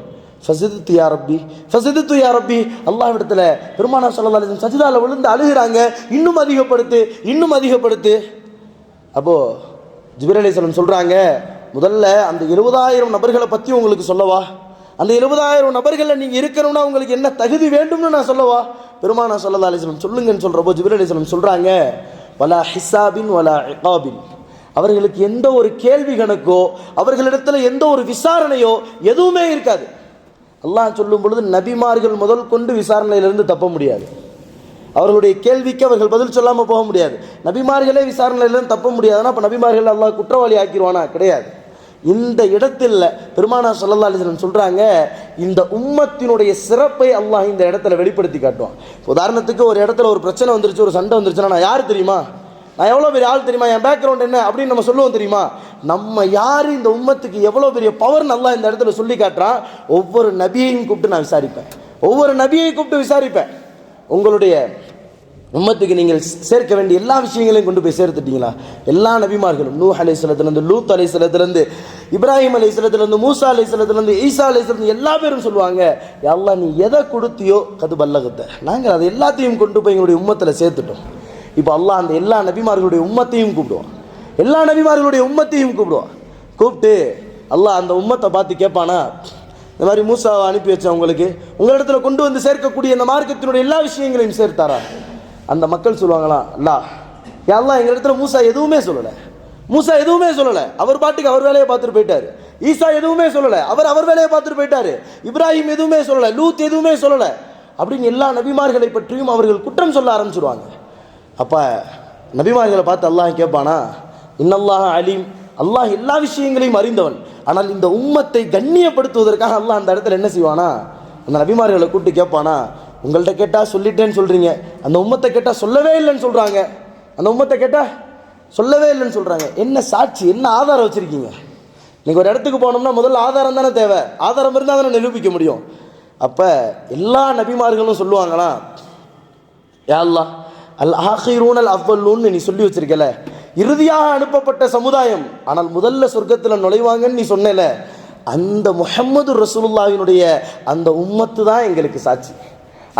ஃபஸிதுத்து யா ரப்பி, ஃபஸிதுத்து யா ரப்பி, அல்லாஹ் இடத்துல பெருமானார் ஸல்லல்லாஹு அலைஹி வஸல்லம் சஜிதால விழுந்து அழுகிறாங்க, இன்னும் அதிகப்படுத்து, இன்னும் அதிகப்படுத்து. அப்போது ஜிப்ரீல் அலைஹிஸ்ஸலாம் சொல்கிறாங்க, முதல்ல அந்த 70,000 நபர்களை பற்றி உங்களுக்கு சொல்லவா? அந்த 70,000 நபர்களில் நீங்கள் இருக்கணும்னா உங்களுக்கு என்ன தகுதி வேண்டும்னு நான் சொல்லவா? பெருமானார் ஸல்லல்லாஹு அலைஹி வஸல்லம் சொல்லுங்கன்னு சொல்கிறப்போ ஜிப்ரீல் அலைஹிஸ்ஸலாம் சொல்கிறாங்க, வலா ஹிசாபின் வலா இகாபின், அவர்களுக்கு எந்த ஒரு கேள்வி கணக்கோ, அவர்களிடத்தில் எந்த ஒரு விசாரணையோ எதுவுமே இருக்காது. அல்லாஹ் சொல்லும் பொழுது நபிமார்கள் முதல் கொண்டு விசாரணையிலிருந்து தப்ப முடியாது. அவர்களுடைய கேள்விக்கு அவர்கள் பதில் சொல்லாமல் போக முடியாது. நபிமார்களே விசாரணையிலிருந்து தப்ப முடியாதுன்னா அப்போ நபிமார்கள் அல்லாஹ் குற்றவாளி ஆக்கிடுவானா? கிடையாது. இந்த இடத்தில் பெருமானார் ஸல்லல்லாஹு அலைஹி வஸல்லம் சொல்கிறாங்க, இந்த உம்மத்தினுடைய சிறப்பை அல்லாஹ் இந்த இடத்துல வெளிப்படுத்தி காட்டுவான். உதாரணத்துக்கு ஒரு இடத்துல ஒரு பிரச்சனை வந்துருச்சு, ஒரு சண்டை வந்துருச்சுன்னா நான் யார் தெரியுமா, நான் எவ்வளோ பெரிய ஆள் தெரியுமா, என் பேக்ரவுண்ட் என்ன அப்படின்னு நம்ம சொல்லுவோம் தெரியுமா? நம்ம யார், இந்த உம்மத்துக்கு எவ்வளோ பெரிய பவர் அல்லாஹ் இந்த இடத்துல சொல்லி காட்டுறான். ஒவ்வொரு நபியையும் கூப்பிட்டு நான் விசாரிப்பேன், ஒவ்வொரு நபியையும் கூப்பிட்டு விசாரிப்பேன். உங்களுடைய உம்மத்துக்கு நீங்கள் சேர்க்க வேண்டிய எல்லா விஷயங்களையும் கொண்டு போய் சேர்த்துட்டீங்களா? எல்லா நபிமார்களும் நூஹ் அலைஹிஸ்ஸலாத்துலேருந்து, லூத் அலைஹிஸ்ஸலாத்துலேருந்து, இப்ராஹிம் அலைஹிஸ்ஸலாத்துலேருந்து, மூசா அலைஹிஸ்ஸலாத்துலேருந்து, ஈசா அலைஹிஸ்ஸலாத்துலேருந்து எல்லா பேரும் சொல்லுவாங்க, யா அல்லாஹ் நீ எதை கொடுத்தியோ கது பல்லகத்தை, நாங்கள் அதை எல்லாத்தையும் கொண்டு போய் எங்களுடைய உம்மத்தில் சேர்த்துட்டோம். இப்போ அல்லாஹ் அந்த எல்லா நபிமார்களுடைய உம்மத்தையும் கூப்பிடுவான், எல்லா நபிமார்களுடைய உம்மத்தையும் கூப்பிடுவான். கூப்பிட்டு அல்லாஹ் அந்த உம்மத்தை பார்த்து கேட்பானா, இந்த மாதிரி மூசாவை அனுப்பி வச்ச உங்களுக்கு உங்களிடத்துல கொண்டு வந்து சேர்க்கக்கூடிய இந்த மார்க்கத்தினுடைய எல்லா விஷயங்களையும் சேர்த்தாரா? அந்த மக்கள் சொல்லுவாங்களாம், அல்லா யா அல்லாஹ் எங்கள் இடத்துல மூசா எதுவுமே சொல்லலை, மூசா எதுவுமே சொல்லலை, அவர் பாட்டுக்கு அவர் வேலையை பார்த்துட்டு போயிட்டாரு. ஈசா எதுவுமே சொல்லலை, அவர் வேலையை பார்த்துட்டு போயிட்டாரு. இப்ராஹிம் எதுவுமே சொல்லலை, லூத் எதுவுமே சொல்லலை அப்படின்னு எல்லா நபிமார்களை பற்றியும் அவர்கள் குற்றம் சொல்ல ஆரம்பிச்சிருவாங்க. அப்போ நபிமார்களை பார்த்து அல்லாஹ் கேட்பானா, இன்னல்லாஹ் அலீம், அல்லாஹ் எல்லா விஷயங்களையும் அறிந்தவன். ஆனால் இந்த உம்மத்தை கண்ணியப்படுத்துவதற்காக அல்லாஹ் அந்த இடத்துல என்ன செய்வானா, அந்த நபிமார்களை கூப்பிட்டு கேட்பானா, உங்கள்கிட்ட கேட்டால் சொல்லிட்டேன்னு சொல்கிறீங்க, அந்த உம்மத்தை கேட்டால் சொல்லவே இல்லைன்னு சொல்கிறாங்க, அந்த உம்மத்தை கேட்டால் சொல்லவே இல்லைன்னு சொல்கிறாங்க, என்ன சாட்சி, என்ன ஆதாரம் வச்சுருக்கீங்க? நீங்கள் ஒரு இடத்துக்கு போனோம்னா முதல்ல ஆதாரம் தானே தேவை, ஆதாரம் இருந்தால் தானே நிரூபிக்க முடியும். அப்போ எல்லா நபிமார்களும் சொல்லுவாங்களா, யா அல்லாஹ் அல் ஆஹிரூன் அல் அவ்வல்லூன்னு நீ சொல்லி வச்சிருக்கல, இறுதியாக அனுப்பப்பட்ட சமுதாயம், ஆனால் முதல்ல சொர்க்கத்தில் நுழைவாங்கன்னு நீ சொன்னல, அந்த முஹம்மது ரசூலுல்லாஹினுடைய அந்த உம்மத்து தான் எங்களுக்கு சாட்சி,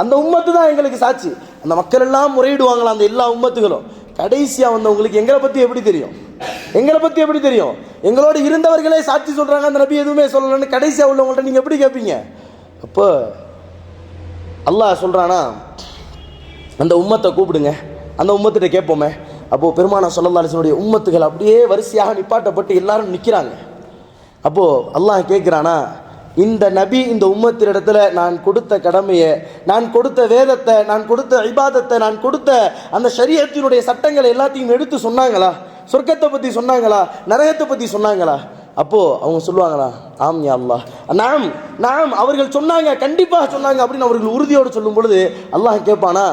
அந்த உம்மத்து தான் எங்களுக்கு சாட்சி. அந்த மக்கள் எல்லாம் முறையிடுவாங்களா, அந்த எல்லா உம்மத்துகளும். கடைசியாக வந்தவங்களுக்கு எங்களை பற்றி எப்படி தெரியும், எங்களை பற்றி எப்படி தெரியும், எங்களோடு இருந்தவர்களே சாட்சி சொல்கிறாங்க, அந்த நபி எதுவுமே சொல்லலைன்னு கடைசியாக உள்ளவங்கள்ட்ட நீங்கள் எப்படி கேட்பீங்க? அப்போ அல்லாஹ் சொல்கிறானா, அந்த உம்மத்தை கூப்பிடுங்க, அந்த உம்மத்திட்ட கேட்போமே. அப்போது பெருமானார் ஸல்லல்லாஹு அலைஹி வஸல்லம் உம்மத்துகள் அப்படியே வரிசையாக நிப்பாட்டப்பட்டு எல்லாரும் நிற்கிறாங்க. அப்போது அல்லாஹ் கேட்குறானா, இந்த நபி இந்த உம்மத்தினிடத்தில் நான் கொடுத்த கடமையை, நான் கொடுத்த வேதத்தை, நான் கொடுத்த இபாதத்தை, நான் கொடுத்த அந்த ஷரியத்தினுடைய சட்டங்களை எல்லாத்தையும் எடுத்து சொன்னாங்களா? சொர்க்கத்தை பற்றி சொன்னாங்களா? நரகத்தை பற்றி சொன்னாங்களா? அப்போது அவங்க சொல்லுவாங்களா, ஆம் யா அல்லாஹ், நாம் நாம் அவர்கள் சொன்னாங்க, கண்டிப்பாக சொன்னாங்க அப்படின்னு அவர்கள் உறுதியோடு சொல்லும் பொழுது அல்லாஹ் கேட்பானா,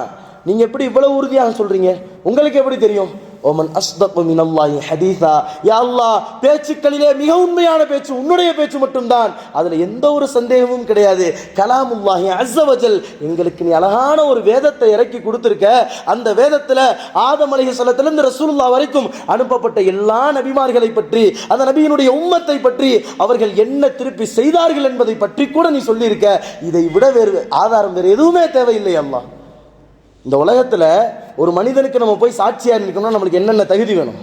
நீங்கள் எப்படி இவ்வளவு உறுதியாக சொல்கிறீங்க? உங்களுக்கு எப்படி தெரியும்? ஓமன் அஸ்தகு மினல்லாஹி ஹதீஸா, யா அல்லாஹ், பேச்சுக்களிலே மிக உண்மையான பேச்சு உன்னுடைய பேச்சு மட்டும்தான், அதில் எந்த ஒரு சந்தேகமும் கிடையாது. கலாமுல்லாஹி அஸ்ஸ வஜல், எங்களுக்கு நீ அழகான ஒரு வேதத்தை இறக்கி கொடுத்துருக்க. அந்த வேதத்தில் ஆதம் அலைஹிஸ்ஸலாத்திலிருந்து ரசூலுல்லாஹ் வரைக்கும் அனுப்பப்பட்ட எல்லா நபிமார்களை பற்றி, அந்த நபியினுடைய உம்மத்தை பற்றி, அவர்கள் என்ன திருப்பி செய்தார்கள் என்பதை பற்றி கூட நீ சொல்லியிருக்க. இதை விட வேறு ஆதாரம் வேறு எதுவுமே தேவையில்லை அல்லாஹ். இந்த உலகத்தில் ஒரு மனிதனுக்கு நம்ம போய் சாட்சியாக இருக்கணும்னா நம்மளுக்கு என்னென்ன தகுதி வேணும்?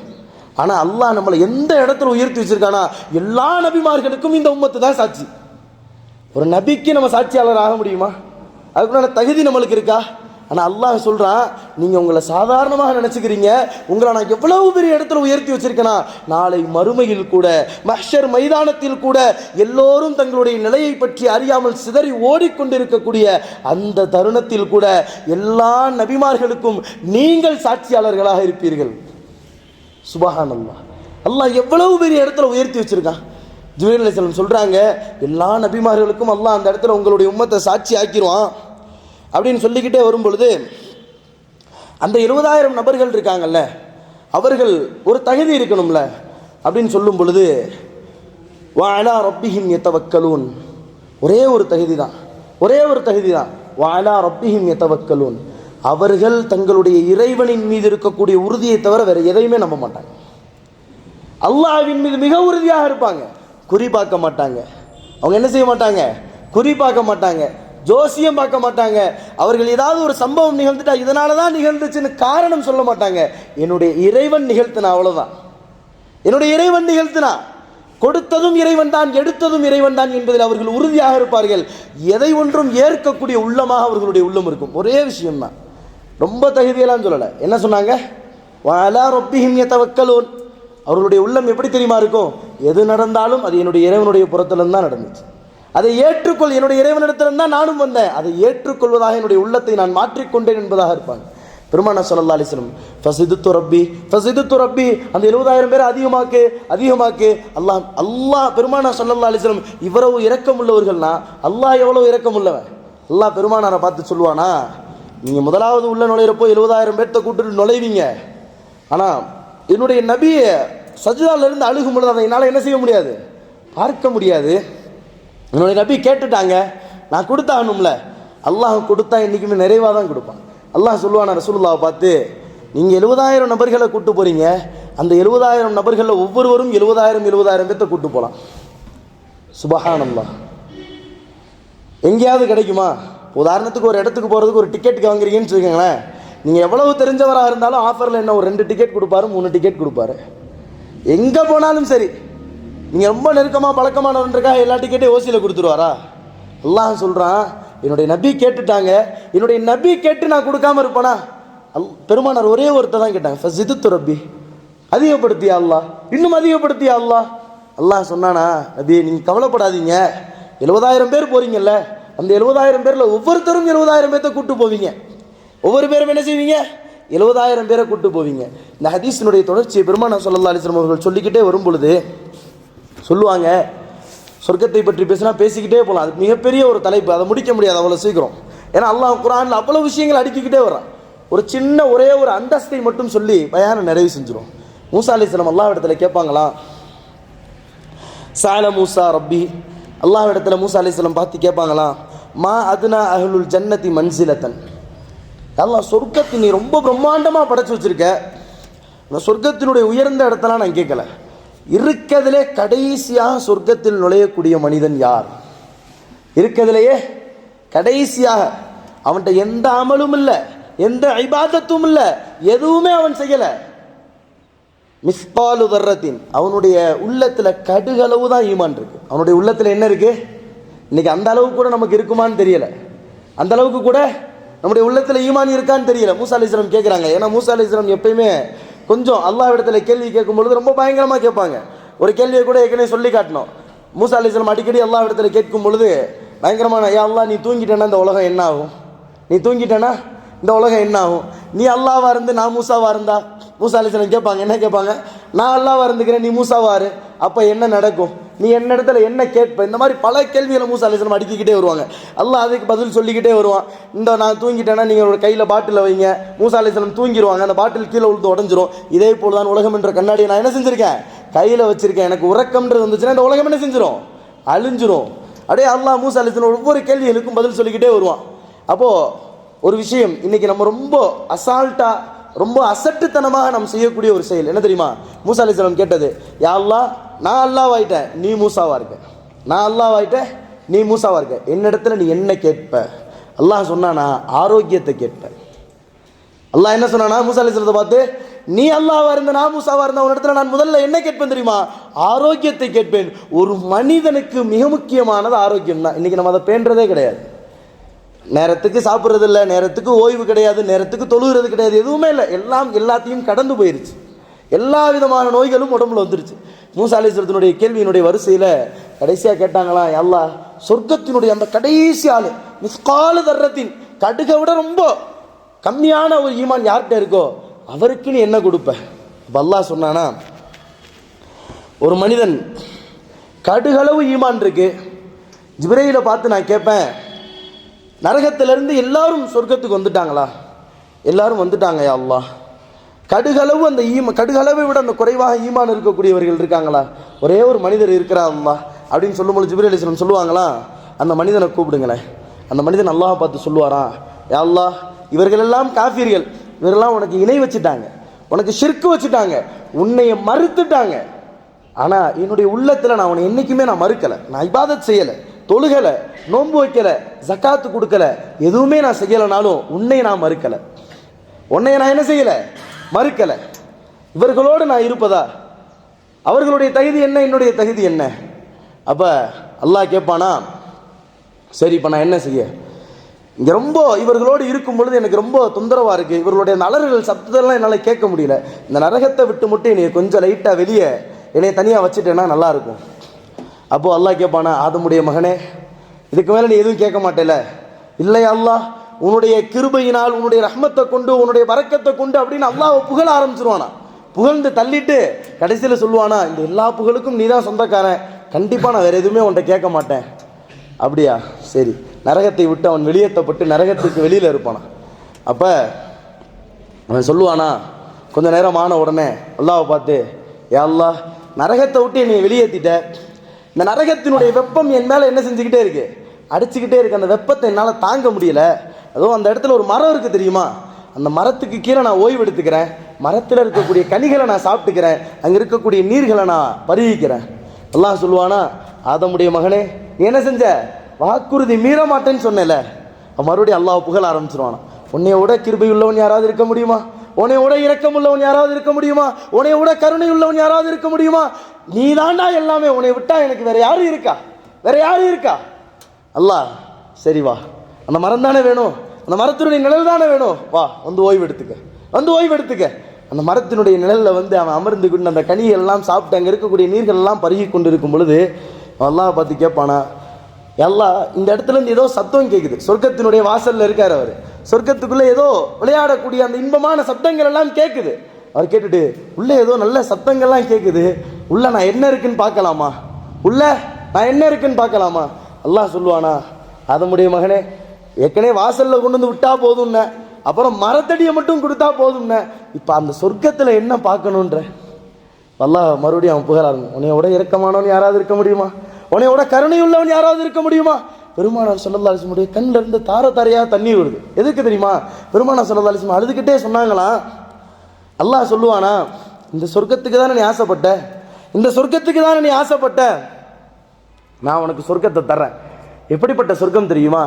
ஆனால் அல்லாஹ் நம்மளை எந்த இடத்துல உயர்த்தி வச்சிருக்கானா, எல்லா நபிமார்களுக்கும் இந்த உம்மத்து தான் சாட்சி. ஒரு நபிக்கு நம்ம சாட்சியாளர் ஆக முடியுமா? அதுக்குள்ள தகுதி நம்மளுக்கு இருக்கா? ஆனால் அல்லாஹ் சொல்கிறான், நீங்கள் உங்களை சாதாரணமாக நினச்சிக்கிறீங்க, உங்களை நான் எவ்வளவு பெரிய இடத்துல உயர்த்தி வச்சிருக்கேனா, நாளை மறுமையில் கூட, மஹ்ஷர் மைதானத்தில் கூட எல்லோரும் தங்களுடைய நிலையை பற்றி அறியாமல் சிதறி ஓடிக்கொண்டிருக்கக்கூடிய அந்த தருணத்தில் கூட எல்லா நபிமார்களுக்கும் நீங்கள் சாட்சியாளர்களாக இருப்பீர்கள். சுப்ஹானல்லாஹ், அல்லாஹ் எவ்வளவு பெரிய இடத்துல உயர்த்தி வச்சிருக்கான். ஜிப்ரீல் அலைஹிஸ்ஸலாம் சொல்கிறாங்க, எல்லா நபிமார்களுக்கும் அல்லாஹ் அந்த இடத்துல உங்களுடைய உம்மத்தை சாட்சி ஆக்கிடுவான் அப்படின்னு சொல்லிக்கிட்டே வரும் பொழுது, அந்த 70,000 நபர்கள் இருக்காங்கல்ல, அவர்கள் ஒரு தகுதி இருக்கணும்ல அப்படின்னு சொல்லும் பொழுது, வஅலா ரப்பிஹிம் யதவக்கலூன், ஒரே ஒரு தகுதி தான், ஒரே ஒரு தகுதி தான். வஅலா ரப்பிஹிம் யதவக்கலூன், அவர்கள் தங்களுடைய இறைவனின் மீது இருக்கக்கூடிய உறுதியை தவிர வேறு எதையுமே நம்ப மாட்டாங்க. அல்லாஹ்வின் மீது மிக உறுதியாக இருப்பாங்க. குறி பார்க்க மாட்டாங்க. அவங்க என்ன செய்ய மாட்டாங்க? குறி பார்க்க மாட்டாங்க, ஜோசியம் பார்க்க மாட்டாங்க. அவர்கள் ஏதாவது ஒரு சம்பவம் நிகழ்ந்துட்டா இதனால தான் நிகழ்ந்துச்சுன்னு காரணம் சொல்ல மாட்டாங்க. என்னுடைய இறைவன் நிகழ்த்தினா, அவ்வளோதான். என்னுடைய இறைவன் நிகழ்த்தினா, கொடுத்ததும் இறைவன் தான், எடுத்ததும் இறைவன் தான் என்பதில் அவர்கள் உறுதியாக இருப்பார்கள். எதை ஒன்றும் ஏற்கக்கூடிய உள்ளமாக அவர்களுடைய உள்ளம் இருக்கும். ஒரே விஷயம்தான், ரொம்ப தகுதியெல்லாம் சொல்லலை. என்ன சொன்னாங்க? வஅலா ரப்பிஹிம் யதவக்கலூன். அவர்களுடைய உள்ளம் எப்படி தெரியுமா இருக்கும்? எது நடந்தாலும் அது என்னுடைய இறைவனுடைய புறத்திலிருந்து தான் நடந்துச்சு. அதை ஏற்றுக்கொள், என்னுடைய இறைவனிடத்திலிருந்து தான் நானும் வந்தேன், அதை ஏற்றுக்கொள்வதாக என்னுடைய உள்ளத்தை நான் மாற்றிக்கொண்டேன் என்பதாக இருப்பாங்க. பெருமானார் ஸல்லல்லாஹு அலைஹி வஸல்லம் ஃபஸிதுத்து ரப்பி, அந்த 70,000 பேர் அதிகமாக்கு அதிகமாக்கு. அல்லாஹ் பெருமானார் ஸல்லல்லாஹு அலைஹி வஸல்லம் இவ்வளவு இரக்கம் உள்ளவர்கள்னா அல்லாஹ் எவ்வளவு இரக்கம் உள்ளவன்? அல்லாஹ் பெருமானாரை பார்த்து சொல்லுவானா, நீங்கள் முதலாவது உள்ள நுழையிறப்போ 70,000 பேர்த்த கூப்பிட்டு நுழைவீங்க, ஆனால் என்னுடைய நபியை சஜ்தாலிருந்து அழுகும் பொழுது அதை என்னால் என்ன செய்ய முடியாது? பார்க்க முடியாது. என்னுடைய நபி கேட்டுட்டாங்க, நான் கொடுத்தாகணும்ல. அல்லாஹ் கொடுத்தா என்றைக்குமே நிறைவாக தான் கொடுப்பான். அல்லாஹ் சொல்லுவானா ரசூலுல்லாஹை பார்த்து, நீங்கள் 70,000 நபர்களை கூட்டு போகிறீங்க, அந்த 70,000 நபர்களில் ஒவ்வொருவரும் 70,000 பேர்த்த கூட்டு போகலாம். சுப்ஹானல்லாஹ். எங்கேயாவது கிடைக்குமா? உதாரணத்துக்கு ஒரு இடத்துக்கு போகிறதுக்கு ஒரு டிக்கெட்டுக்கு வாங்குறீங்கன்னு வச்சுக்கோங்களேன், நீங்கள் எவ்வளவு தெரிஞ்சவராக இருந்தாலும் ஆஃபரில் என்ன ஒரு 2 டிக்கெட் கொடுப்பாரு, 3 டிக்கெட் கொடுப்பாரு. எங்கே போனாலும் சரி, நீங்கள் ரொம்ப நெருக்கமாக பழக்கமானவன்றக்காக எல்லா டிக்கெட்டையும் ஓசியில் கொடுத்துருவாரா? அல்லாஹ் சொல்கிறான், என்னுடைய நபி கேட்டுட்டாங்க, என்னுடைய நபி கேட்டு நான் கொடுக்காம இருப்பேனா? பெருமானார் ஒரே ஒருத்தர் தான் கேட்டாங்க, ஃபஸிதுத்து ரப்பி, அதிகப்படுத்தியா அல்லாஹ், இன்னும் அதிகப்படுத்தியா அல்லாஹ். அல்லாஹ் சொன்னானா, நபி நீங்கள் கவலைப்படாதீங்க, 70,000 பேர் போகிறீங்கல்ல, அந்த 70,000 பேரில் ஒவ்வொருத்தரும் 70,000 பேர்த்த கூட்டு போவீங்க. ஒவ்வொரு பேரும் என்ன செய்வீங்க? 70,000 பேரை கூட்டு போவீங்க. இந்த ஹதீஸினுடைய தொடர்ச்சியை பெருமானார் ஸல்லல்லாஹு அலைஹி வஸல்லம் அவர்கள் சொல்லிக்கிட்டே வரும் பொழுது சொல்லுவாங்க, சொர்க்கத்தை பற்றி பேசினா பேசிக்கிட்டே போகலாம், அது மிகப்பெரிய ஒரு தலைப்பு, அதை முடிக்க முடியாது அவ்வளோ சீக்கிரம். ஏன்னா அல்லாஹ் குர்ஆனில் அவ்வளோ விஷயங்கள் அடுக்கிக்கிட்டே வர்றான். ஒரு சின்ன ஒரே ஒரு அந்தஸ்தை மட்டும் சொல்லி பயானை நிறைவு செஞ்சிடும். மூசா அலைஹிஸ்ஸலாம் அல்லாஹ் இடத்துல கேட்பாங்களாம், சால மூசா ரப்பி, அல்லாஹ் இடத்துல மூசா அலைஹிஸ்ஸலாம் பார்த்து கேட்பாங்களாம், மா அதுனா அஹ்லுல் ஜன்னதி மன்சிலத்தன், அல்லாஹ் சொர்க்கத்தை நீ ரொம்ப பிரம்மாண்டமாக படைச்சி வச்சிருக்க, அந்த சொர்க்கத்தினுடைய உயர்ந்த இடத்தெல்லாம் நான் கேட்கல, இருக்கிறதுலே கடைசியாக சொர்க்கத்தில் நுழையக்கூடிய மனிதன் யார்? இருக்கிறதுலையே கடைசியாக, அவன்கிட்ட எந்த அமலும் இல்லை, எந்த இபாதத்தும் இல்லை, எதுவுமே அவன் செய்யலை. மிஸ்காலு தர்ரத்தின், அவனுடைய உள்ளத்தில் கடுகளவு தான் ஈமான் இருக்கு. அவனுடைய உள்ளத்தில் என்ன இருக்கு? இன்னைக்கு அந்த அளவு கூட நமக்கு இருக்குமான்னு தெரியல. அந்த அளவுக்கு கூட நம்முடைய உள்ளத்தில் ஈமான் இருக்கான்னு தெரியல. மூசா அலைஹிஸ்ஸலாம் கேட்குறாங்க. ஏன்னா மூசா அலைஹிஸ்ஸலாம் எப்பயுமே கொஞ்சம் அல்லாஹ்விடத்துல கேள்வி கேட்கும் பொழுது ரொம்ப பயங்கரமாக கேட்பாங்க. ஒரு கேள்வியை கூட ஏற்கனவே சொல்லி காட்டணும். மூசா அலைஹிஸ்ஸலாம் அடிக்கடி அல்லாஹ்விடத்துல கேட்கும் பொழுது பயங்கரமான, யா அல்லாஹ் நீ தூங்கிட்டேன்னா இந்த உலகம் என்ன ஆகும், நீ தூங்கிட்டேன்னா இந்த உலகம் என்ன ஆகும், நீ அல்லாஹ்வா இருந்து நான் மூசாவா இருந்தா. மூசா அலைஹிஸ்ஸலாம் கேட்பாங்க, என்ன கேட்பாங்க, நான் அல்லாஹ்வா இருந்துக்கிறேன் நீ மூசாவாரு, அப்போ என்ன நடக்கும், நீ என்ன இடத்துல என்ன கேட்ப. இந்த மாதிரி பல கேள்விகளை மூசா அலைஹிஸ்ஸலாம் அடிக்கிட்டே வருவாங்க. அல்லாஹ் அதுக்கு பதில் சொல்லிக்கிட்டே வருவான். இந்த நான் தூங்கிட்டேன்னா நீங்கள் ஒரு கையில் பாட்டில் வைங்க, மூசா அலைஹிஸ்ஸலாம் தூங்கிடுவாங்க, அந்த பாட்டில் கீழே உழுந்து உடஞ்சிரும். இதே போல் தான் உலகம் என்ற கண்ணாடியை நான் என்ன செஞ்சுருக்கேன், கையில் வச்சிருக்கேன். எனக்கு உறக்கம்ன்றது வந்துச்சுன்னா இந்த உலகம் என்ன செஞ்சிடும், அழிஞ்சிரும். அப்படியே அல்லாஹ் மூசா அலைஹிஸ்ஸலாம் ஒவ்வொரு கேள்விகளுக்கும் பதில் சொல்லிக்கிட்டே வருவான். அப்போது ஒரு விஷயம் இன்னைக்கு நம்ம ரொம்ப அசால்ட்டாக ரொம்ப அசட்டுத்தனமாக நம்ம செய்யக்கூடிய ஒரு செயல் என்ன தெரியுமா? மூசா அலைஹிஸ்ஸலாம் கேட்டது, யா அல்லாஹ் நான் அல்லாஹ்வாயிட்டேன் நீ மூசாவா இருக்க, நான் அல்லாஹ்வாயிட்டேன் நீ மூசாவா இருக்க, என்னிடத்துல நீ என்ன கேட்ப. அல்லாஹ் சொன்னானா ஆரோக்கியத்தை கேட்பேன். அல்லாஹ் என்ன சொன்னானா மூசா அலைஹிஸ்ஸலாத்தை பார்த்து, நீ அல்லாஹ்வா இருந்த நான் மூசாவா இருந்த உன் இடத்துல நான் முதல்ல என்ன கேட்பேன் தெரியுமா, ஆரோக்கியத்தை கேட்பேன். ஒரு மனிதனுக்கு மிக முக்கியமானது ஆரோக்கியம் தான். இன்னைக்கு நம்ம அதை பேணுறதே கிடையாது. நேரத்துக்கு சாப்பிட்றது இல்லை, நேரத்துக்கு ஓய்வு கிடையாது, நேரத்துக்கு தொழுகிறது கிடையாது, எதுவுமே இல்லை. எல்லாத்தையும் கடந்து போயிருச்சு. எல்லா விதமான நோய்களும் உடம்புல வந்துருச்சு. மூசா அலைஹிஸ்ஸலாத்தினுடைய கேள்வியினுடைய வரிசையில் கடைசியாக கேட்டாங்களா, அல்லாஹ் சொர்க்கத்தினுடைய அந்த கடைசி ஆள் மிஸ்கால தர்ரத்தின் கடுகை விட ரொம்ப கம்மியான ஒரு ஈமான் யார்கிட்ட இருக்கோ அவருக்கு நீ என்ன கொடுப்ப. இப்போ அல்லாஹ் சொன்னானா, ஒரு மனிதன் கடுகளவு ஈமான் இருக்கு, ஜிப்ரீலை பார்த்து நான் கேட்பேன், நரகத்திலிருந்து எல்லாரும் சொர்க்கத்துக்கு வந்துட்டாங்களா, எல்லாரும் வந்துட்டாங்க யா அல்லாஹ், கடுகளவு அந்த கடுகளவை விட அந்த குறைவாக ஈமான் இருக்கக்கூடியவர்கள் இருக்காங்களா, ஒரே ஒரு மனிதர் இருக்கிறா அல்லாஹ் அப்படின்னு சொல்லும்போது ஜிப்ரீல் அலைஹிஸ்ஸலாம் சொல்லுவாங்களா, அந்த மனிதனை கூப்பிடுங்களேன். அந்த மனிதன் அல்லாஹ் பார்த்து சொல்லுவாரா, யா அல்லாஹ் இவர்களெல்லாம் காஃபிர்கள், இவரெல்லாம் உனக்கு இணை வச்சுட்டாங்க, உனக்கு ஷிர்க் வச்சுட்டாங்க, உன்னைய மறுத்துட்டாங்க. ஆனால் என்னுடைய உள்ளத்தில் நான் உன்னை என்றைக்குமே நான் மறுக்கலை, நான் இபாதத் செய்யலை, தொழுகலை, நோன்பு வைக்கலை, ஜக்காத்து கொடுக்கலை, எதுவுமே நான் செய்யலைனாலும் உன்னை நான் மறுக்கலை, உன்னை நான் என்ன செய்யலை மறுக்கலை. இவர்களோடு நான் இருப்பதா, அவர்களுடைய தகுதி என்ன என்னுடைய தகுதி என்ன. அப்போ அல்லாஹ் கேட்பானா, சரி இப்போ நான் என்ன செய்ய, இங்கே ரொம்ப இவர்களோடு இருக்கும் பொழுது எனக்கு ரொம்ப தொந்தரவாக இருக்குது, இவர்களுடைய நலர்கள் சப்தத்தெல்லாம் என்னால் கேட்க முடியல, இந்த நரகத்தை விட்டு மட்டும் என்னை கொஞ்சம் லைட்டாக வெளியே என்னை தனியாக வச்சுட்டேன்னா நல்லாயிருக்கும். அப்போது அல்லாஹ் கேட்பானா, ஆதமுடைய மகனே இதுக்கு மேலே நீ எதுவும் கேட்க மாட்டேல, இல்லையா அல்லாஹ் உன்னுடைய கிருபையினால் உன்னுடைய ரஹ்மத்தை கொண்டு உன்னுடைய பரக்கத்தை கொண்டு அப்படின்னு அல்லாஹ் புகழ ஆரம்பிச்சிருவானா. புகழ்ந்து தள்ளிட்டு கடைசியில் சொல்லுவானா, இந்த எல்லா புகழுக்கும் நீ தான் சொந்தக்காரன், கண்டிப்பாக நான் வேறு எதுவுமே உன்கிட்ட கேட்க மாட்டேன். அப்படியா, சரி. நரகத்தை விட்டு அவன் வெளியேற்றப்பட்டு நரகத்துக்கு வெளியில் இருப்பானா. அப்போ அவன் சொல்லுவானா, கொஞ்ச நேரம் ஆன உடனே அல்லாஹ்வை பார்த்து, யா அல்லாஹ் நரகத்தை விட்டு என்னை வெளியேற்றிட்ட, இந்த நரகத்தினுடைய வெப்பம் என் மேலே என்ன செஞ்சுக்கிட்டே இருக்கு, அடிச்சுக்கிட்டே இருக்கு, அந்த வெப்பத்தை என்னால் தாங்க முடியல. அதுவும் அந்த இடத்துல ஒரு மரம் இருக்குது தெரியுமா, அந்த மரத்துக்கு கீழே நான் ஓய்வு எடுத்துக்கிறேன், மரத்தில் இருக்கக்கூடிய கனிகளை நான் சாப்பிட்டுக்கிறேன், அங்கே இருக்கக்கூடிய நீர்களை நான் பருகிக்கிறேன். அல்லாஹ் சொல்லுவானா, ஆதமுடைய மகனே நீ என்ன செஞ்ச, வாக்குறுதி மீற மாட்டேன்னு சொன்னேல. மறுபடியும் அல்லாஹ் புகழ ஆரம்பிச்சிருவானா, உன்னைய விட கிருபை உள்ளவன் யாராவது இருக்க முடியுமா, உன்னை விட இரக்கம் உள்ளவன் யாராவது இருக்க முடியுமா, உன்னை விட கருணை உள்ளவன் யாராவது இருக்க முடியுமா, நீ தாண்டா எல்லாமே, உன்னை விட்டா எனக்கு வேற யாரும் இருக்கா, வேற யாரும் இருக்கா. அல்லாஹ் சரி வா, அந்த மரம் தானே வேணும், அந்த மரத்தினுடைய நிழல் தானே வேணும், வா வந்து ஓய்வு எடுத்துக்க, வந்து ஓய்வு எடுத்துக்க. அந்த மரத்தினுடைய நிழலில் வந்து அவன் அமர்ந்து கொண்டு அந்த கனியெல்லாம் சாப்பிட்டு அங்கே இருக்கக்கூடிய நீர்கள் எல்லாம் பருகி கொண்டு இருக்கும் பொழுது அல்லாஹ் பார்த்து கேட்பானா, எல்லாம் இந்த இடத்துல இருந்து ஏதோ சத்தம் கேட்குது, சொர்க்கத்தினுடைய வாசலில் இருக்கார் அவர், சொர்க்கத்துக்குள்ளே ஏதோ விளையாடக்கூடிய அந்த இன்பமான சத்தங்கள் எல்லாம் கேட்குது. அவர் கேட்டுட்டு உள்ளே ஏதோ நல்ல சத்தங்கள்லாம் கேட்குது, உள்ள நான் என்ன இருக்குன்னு பார்க்கலாமா, உள்ள நான் என்ன இருக்குன்னு பார்க்கலாமா. அல்லாஹ் சொல்லுவானா, ஆதமுடைய மகனே ஏற்கனவே வாசலில் கொண்டு வந்து விட்டா போதும்ன, அப்புறம் மரத்தடியை மட்டும் கொடுத்தா போதும்ன, இப்போ அந்த சொர்க்கத்தில் என்ன பார்க்கணுன்ற. அல்லாஹ் மறுபடியும் அவன் புகழாரு, உன்னையோட இரக்கமானவன் யாராவது இருக்க முடியுமா, உன்னையோட கருணை உள்ளவன் யாராவது இருக்க முடியுமா. பெருமானார் ஸல்லல்லாஹு அலைஹி வஸல்லம் கண்ணில் இருந்து தார தாரையாக தண்ணீர் வருது. எதுக்கு தெரியுமா, பெருமானார் ஸல்லல்லாஹு அலைஹி வஸல்லம் அழுதுகிட்டே சொன்னாங்களாம். அல்லாஹ் சொல்லுவானா, இந்த சொர்க்கத்துக்கு தானே நீ ஆசைப்பட்ட, இந்த சொர்க்கத்துக்கு தானே நீ ஆசைப்பட்ட, நான் உனக்கு சொர்க்கத்தை தர்றேன். எப்படிப்பட்ட சொர்க்கம் தெரியுமா,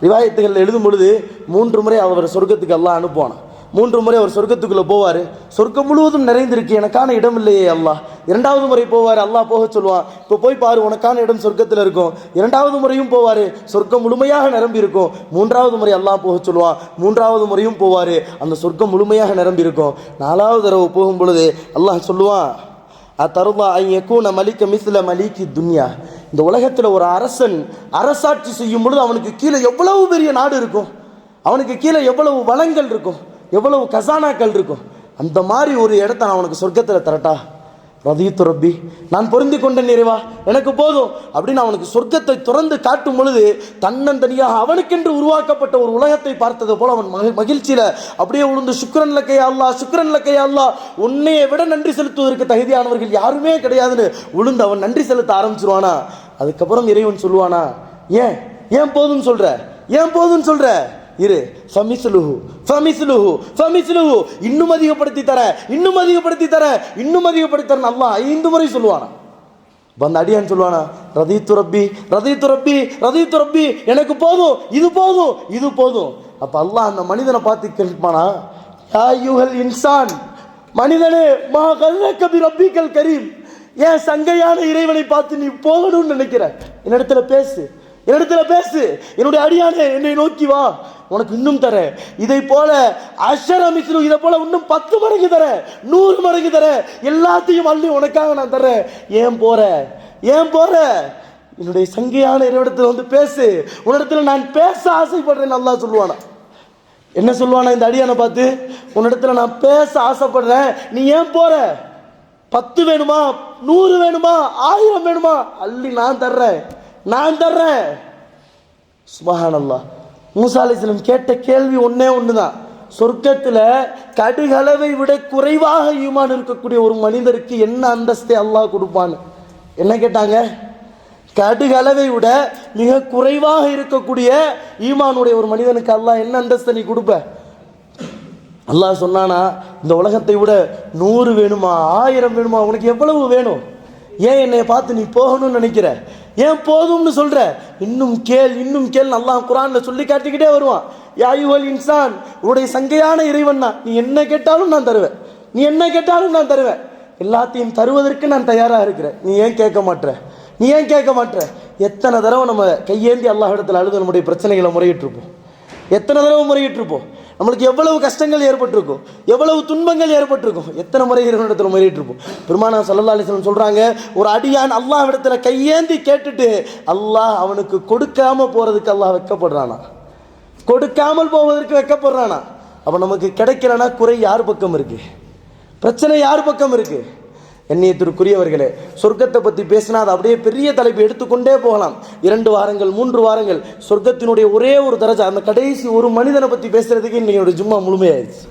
ரிவாயத்துகள் எழுதும் பொழுது 3 முறை அவர் சொர்க்கத்துக்கு அல்லாஹ் அனுப்புவானா. 3 முறை அவர் சொர்க்கத்துக்குள்ளே போவார். சொர்க்கம் முழுவதும் நிறைந்திருக்கு, எனக்கான இடம் இல்லையே அல்லாஹ். 2வது முறை போவார், அல்லாஹ் போக சொல்லுவான், இப்போ போய் பாரு உனக்கான இடம் சொர்க்கத்தில் இருக்கும். 2வது முறையும் போவார், சொர்க்கம் முழுமையாக நிரம்பி இருக்கும். 3வது முறை அல்லாஹ் போக சொல்லுவான், 3வது முறையும் போவார், அந்த சொர்க்கம் முழுமையாக நிரம்பி இருக்கும். 4வது தடவை போகும் பொழுது அல்லாஹ் சொல்லுவான், அத்தருவா ஐயக்கூன மலிக்க மிஸ்ல மலிக்கி துன்யா. இந்த உலகத்தில் ஒரு அரசன் அரசாட்சி செய்யும் பொழுது அவனுக்கு கீழே எவ்வளவு பெரிய நாடு இருக்கும், அவனுக்கு கீழே எவ்வளவு வளங்கள் இருக்கும், எவ்வளவு கசானாக்கள் இருக்கும். அந்த மாதிரி ஒரு இடத்த நான் அவனுக்கு சொர்க்கத்தில் தரட்டா? ரதித்து ரப்பி, நான் பொருந்தி கொண்ட நிறைவா, எனக்கு போதும் அப்படின்னு அவனுக்கு சொர்க்கத்தை திறந்து காட்டும் பொழுது தன்னந்தனியாக அவனுக்கென்று உருவாக்கப்பட்ட ஒரு உலகத்தை பார்த்தது போல அவன் மகிழ்ச்சியில் அப்படியே உளுந்து சுக்ரன் லக்கையா அல்லாஹ், சுக்ரன் லக்கையா அல்லாஹ், உன்னையை விட நன்றி செலுத்துவதற்கு தகுதியானவர்கள் யாருமே கிடையாதுன்னு உளுந்து அவன் நன்றி செலுத்த ஆரம்பிச்சிருவானா. அதுக்கப்புறம் இறைவன் சொல்லுவானா, ஏன் ஏன் போதும்னு சொல்ற, ஏன் போதும்னு சொல்ற, இரு ஃபமிஸ்லுஹு ஃபமிஸ்லுஹு ஃபமிஸ்லுஹு, இன்னும் அதிகப்படுத்தி தர, இன்னும் அதிகப்படுத்தி தர, இன்னும் அதிகப்படுத்தி தரேன் அல்லாஹ் 5 முறை சொல்லுவானா. அந்த அடியான் சொல்லுவானா, ரதித்து ரப்பி ரதித்து ரப்பி ரதித்து ரப்பி, எனக்கு போதும், இது போதும், இது போதும். அப்ப அல்லாஹ் அந்த மனிதனை பார்த்து கேட்பானா, யா அய்யுஹல் இன்சான், மனிதனே மா கல்லக பி ரப்பிக்கல் கரீம், ஏன் சங்கையான இறைவனை பார்த்து நீ போகணும்னு நினைக்கிற, என்னிடத்துல பேசு, என்னிடத்துல பேசு, என்னுடைய அடியானே என்னை நோக்கி வா, உனக்கு இன்னும் தர, இதை போல அஷரமிஸ்ரு, இதை போல இன்னும் 10 மடங்கு தர, 100 மடங்கு தர, எல்லாத்தையும் அள்ளி உனக்காக நான் தரேன். ஏன் போற, ஏன் போற, என்னுடைய சங்கையான இறைவனிடத்தில் வந்து பேசு, உன்னிடத்துல நான் பேச ஆசைப்படுறேன் அல்லாஹ் சொல்லுவானா. என்ன சொல்லுவானா இந்த அடியானை பார்த்து, உன்னிடத்துல நான் பேச ஆசைப்படுறேன், நீ ஏன் போற, 10 வேணுமா, 100 வேணுமா, 1000 வேணுமா, அள்ளி நான் தர்றேன், நான் தர்றேன். சுப்ஹானல்லாஹ். மூசா அலைஹிஸ்ஸலாம் கேட்ட கேள்வி ஒன்னே ஒண்ணுதான், சொர்க்கத்தில் கடுகளவை விட குறைவாக ஈமான் இருக்கக்கூடிய ஒரு மனிதருக்கு என்ன அந்தஸ்தை அல்லாஹ் கொடுப்பான்னு. என்ன கேட்டாங்க? கடுகளவை விட மிக குறைவாக இருக்கக்கூடிய ஈமானுடைய ஒரு மனிதனுக்கு அல்லாஹ் என்ன அந்தஸ்தை நீ கொடுப்ப? அல்லாஹ் சொன்னானா, இந்த உலகத்தை விட 100 வேணுமா, 1000 வேணுமா, உனக்கு எவ்வளவு வேணும், ஏன் என்னை பார்த்து நீ போகணும்னு நினைக்கிற, ஏன் போதும்னு சொல்ற, இன்னும் கேள், இன்னும் கேள். அல்லாஹ் குர்ஆன்ல சொல்லி காட்டிக்கிட்டே வருவான், யா அய்யுஹல் இன்சான், உன்னுடைய சங்கையான இறைவன் நான், நீ என்ன கேட்டாலும் நான் தருவேன், நீ என்ன கேட்டாலும் நான் தருவேன், எல்லாத்தையும் தருவதற்கு நான் தயாராக இருக்கிறேன், நீ ஏன் கேட்க மாட்ற, நீ ஏன் கேட்க மாட்ற? எத்தனை தடவை நம்ம கையேந்தி அல்லாஹ் இடத்துல அழுது நம்முடைய பிரச்சனைகளை முறையிட்டிருப்போம், எத்தனை தடவை முறையிட்டிருப்போம், நம்மளுக்கு எவ்வளவு கஷ்டங்கள் ஏற்பட்டிருக்கும், எவ்வளவு துன்பங்கள் ஏற்பட்டிருக்கும், எத்தனை முறை இறைவனிடத்தில் முறையிட்டிருப்போம். பெருமானார் ஸல்லல்லாஹு அலைஹி வஸல்லம் சொல்றாங்க, ஒரு அடியான் அல்லாஹ் இடத்துல கையேந்தி கேட்டுட்டு அல்லாஹ் அவனுக்கு கொடுக்காம போறதுக்கு அல்லாஹ் வெட்கப்படுறானா, கொடுக்காமல் போவதற்கு வெட்கப்படுறானா. அப்ப நமக்கு கிடைக்கலனா குறை யார் பக்கம் இருக்கு, பிரச்சனை யார் பக்கம் இருக்கு? எண்ணியத்திற்குரியவர்களே, சொர்க்கத்தை பற்றி பேசினா அது அப்படியே பெரிய தலைப்பு எடுத்துக்கொண்டே போகலாம். 2 வாரங்கள் 3 வாரங்கள் சொர்க்கத்தினுடைய ஒரே ஒரு தரஜா, அந்த கடைசி ஒரு மனிதனை பற்றி பேசுறதுக்கு இன்னைக்கு ஜும்மா முழுமையாயிருச்சு.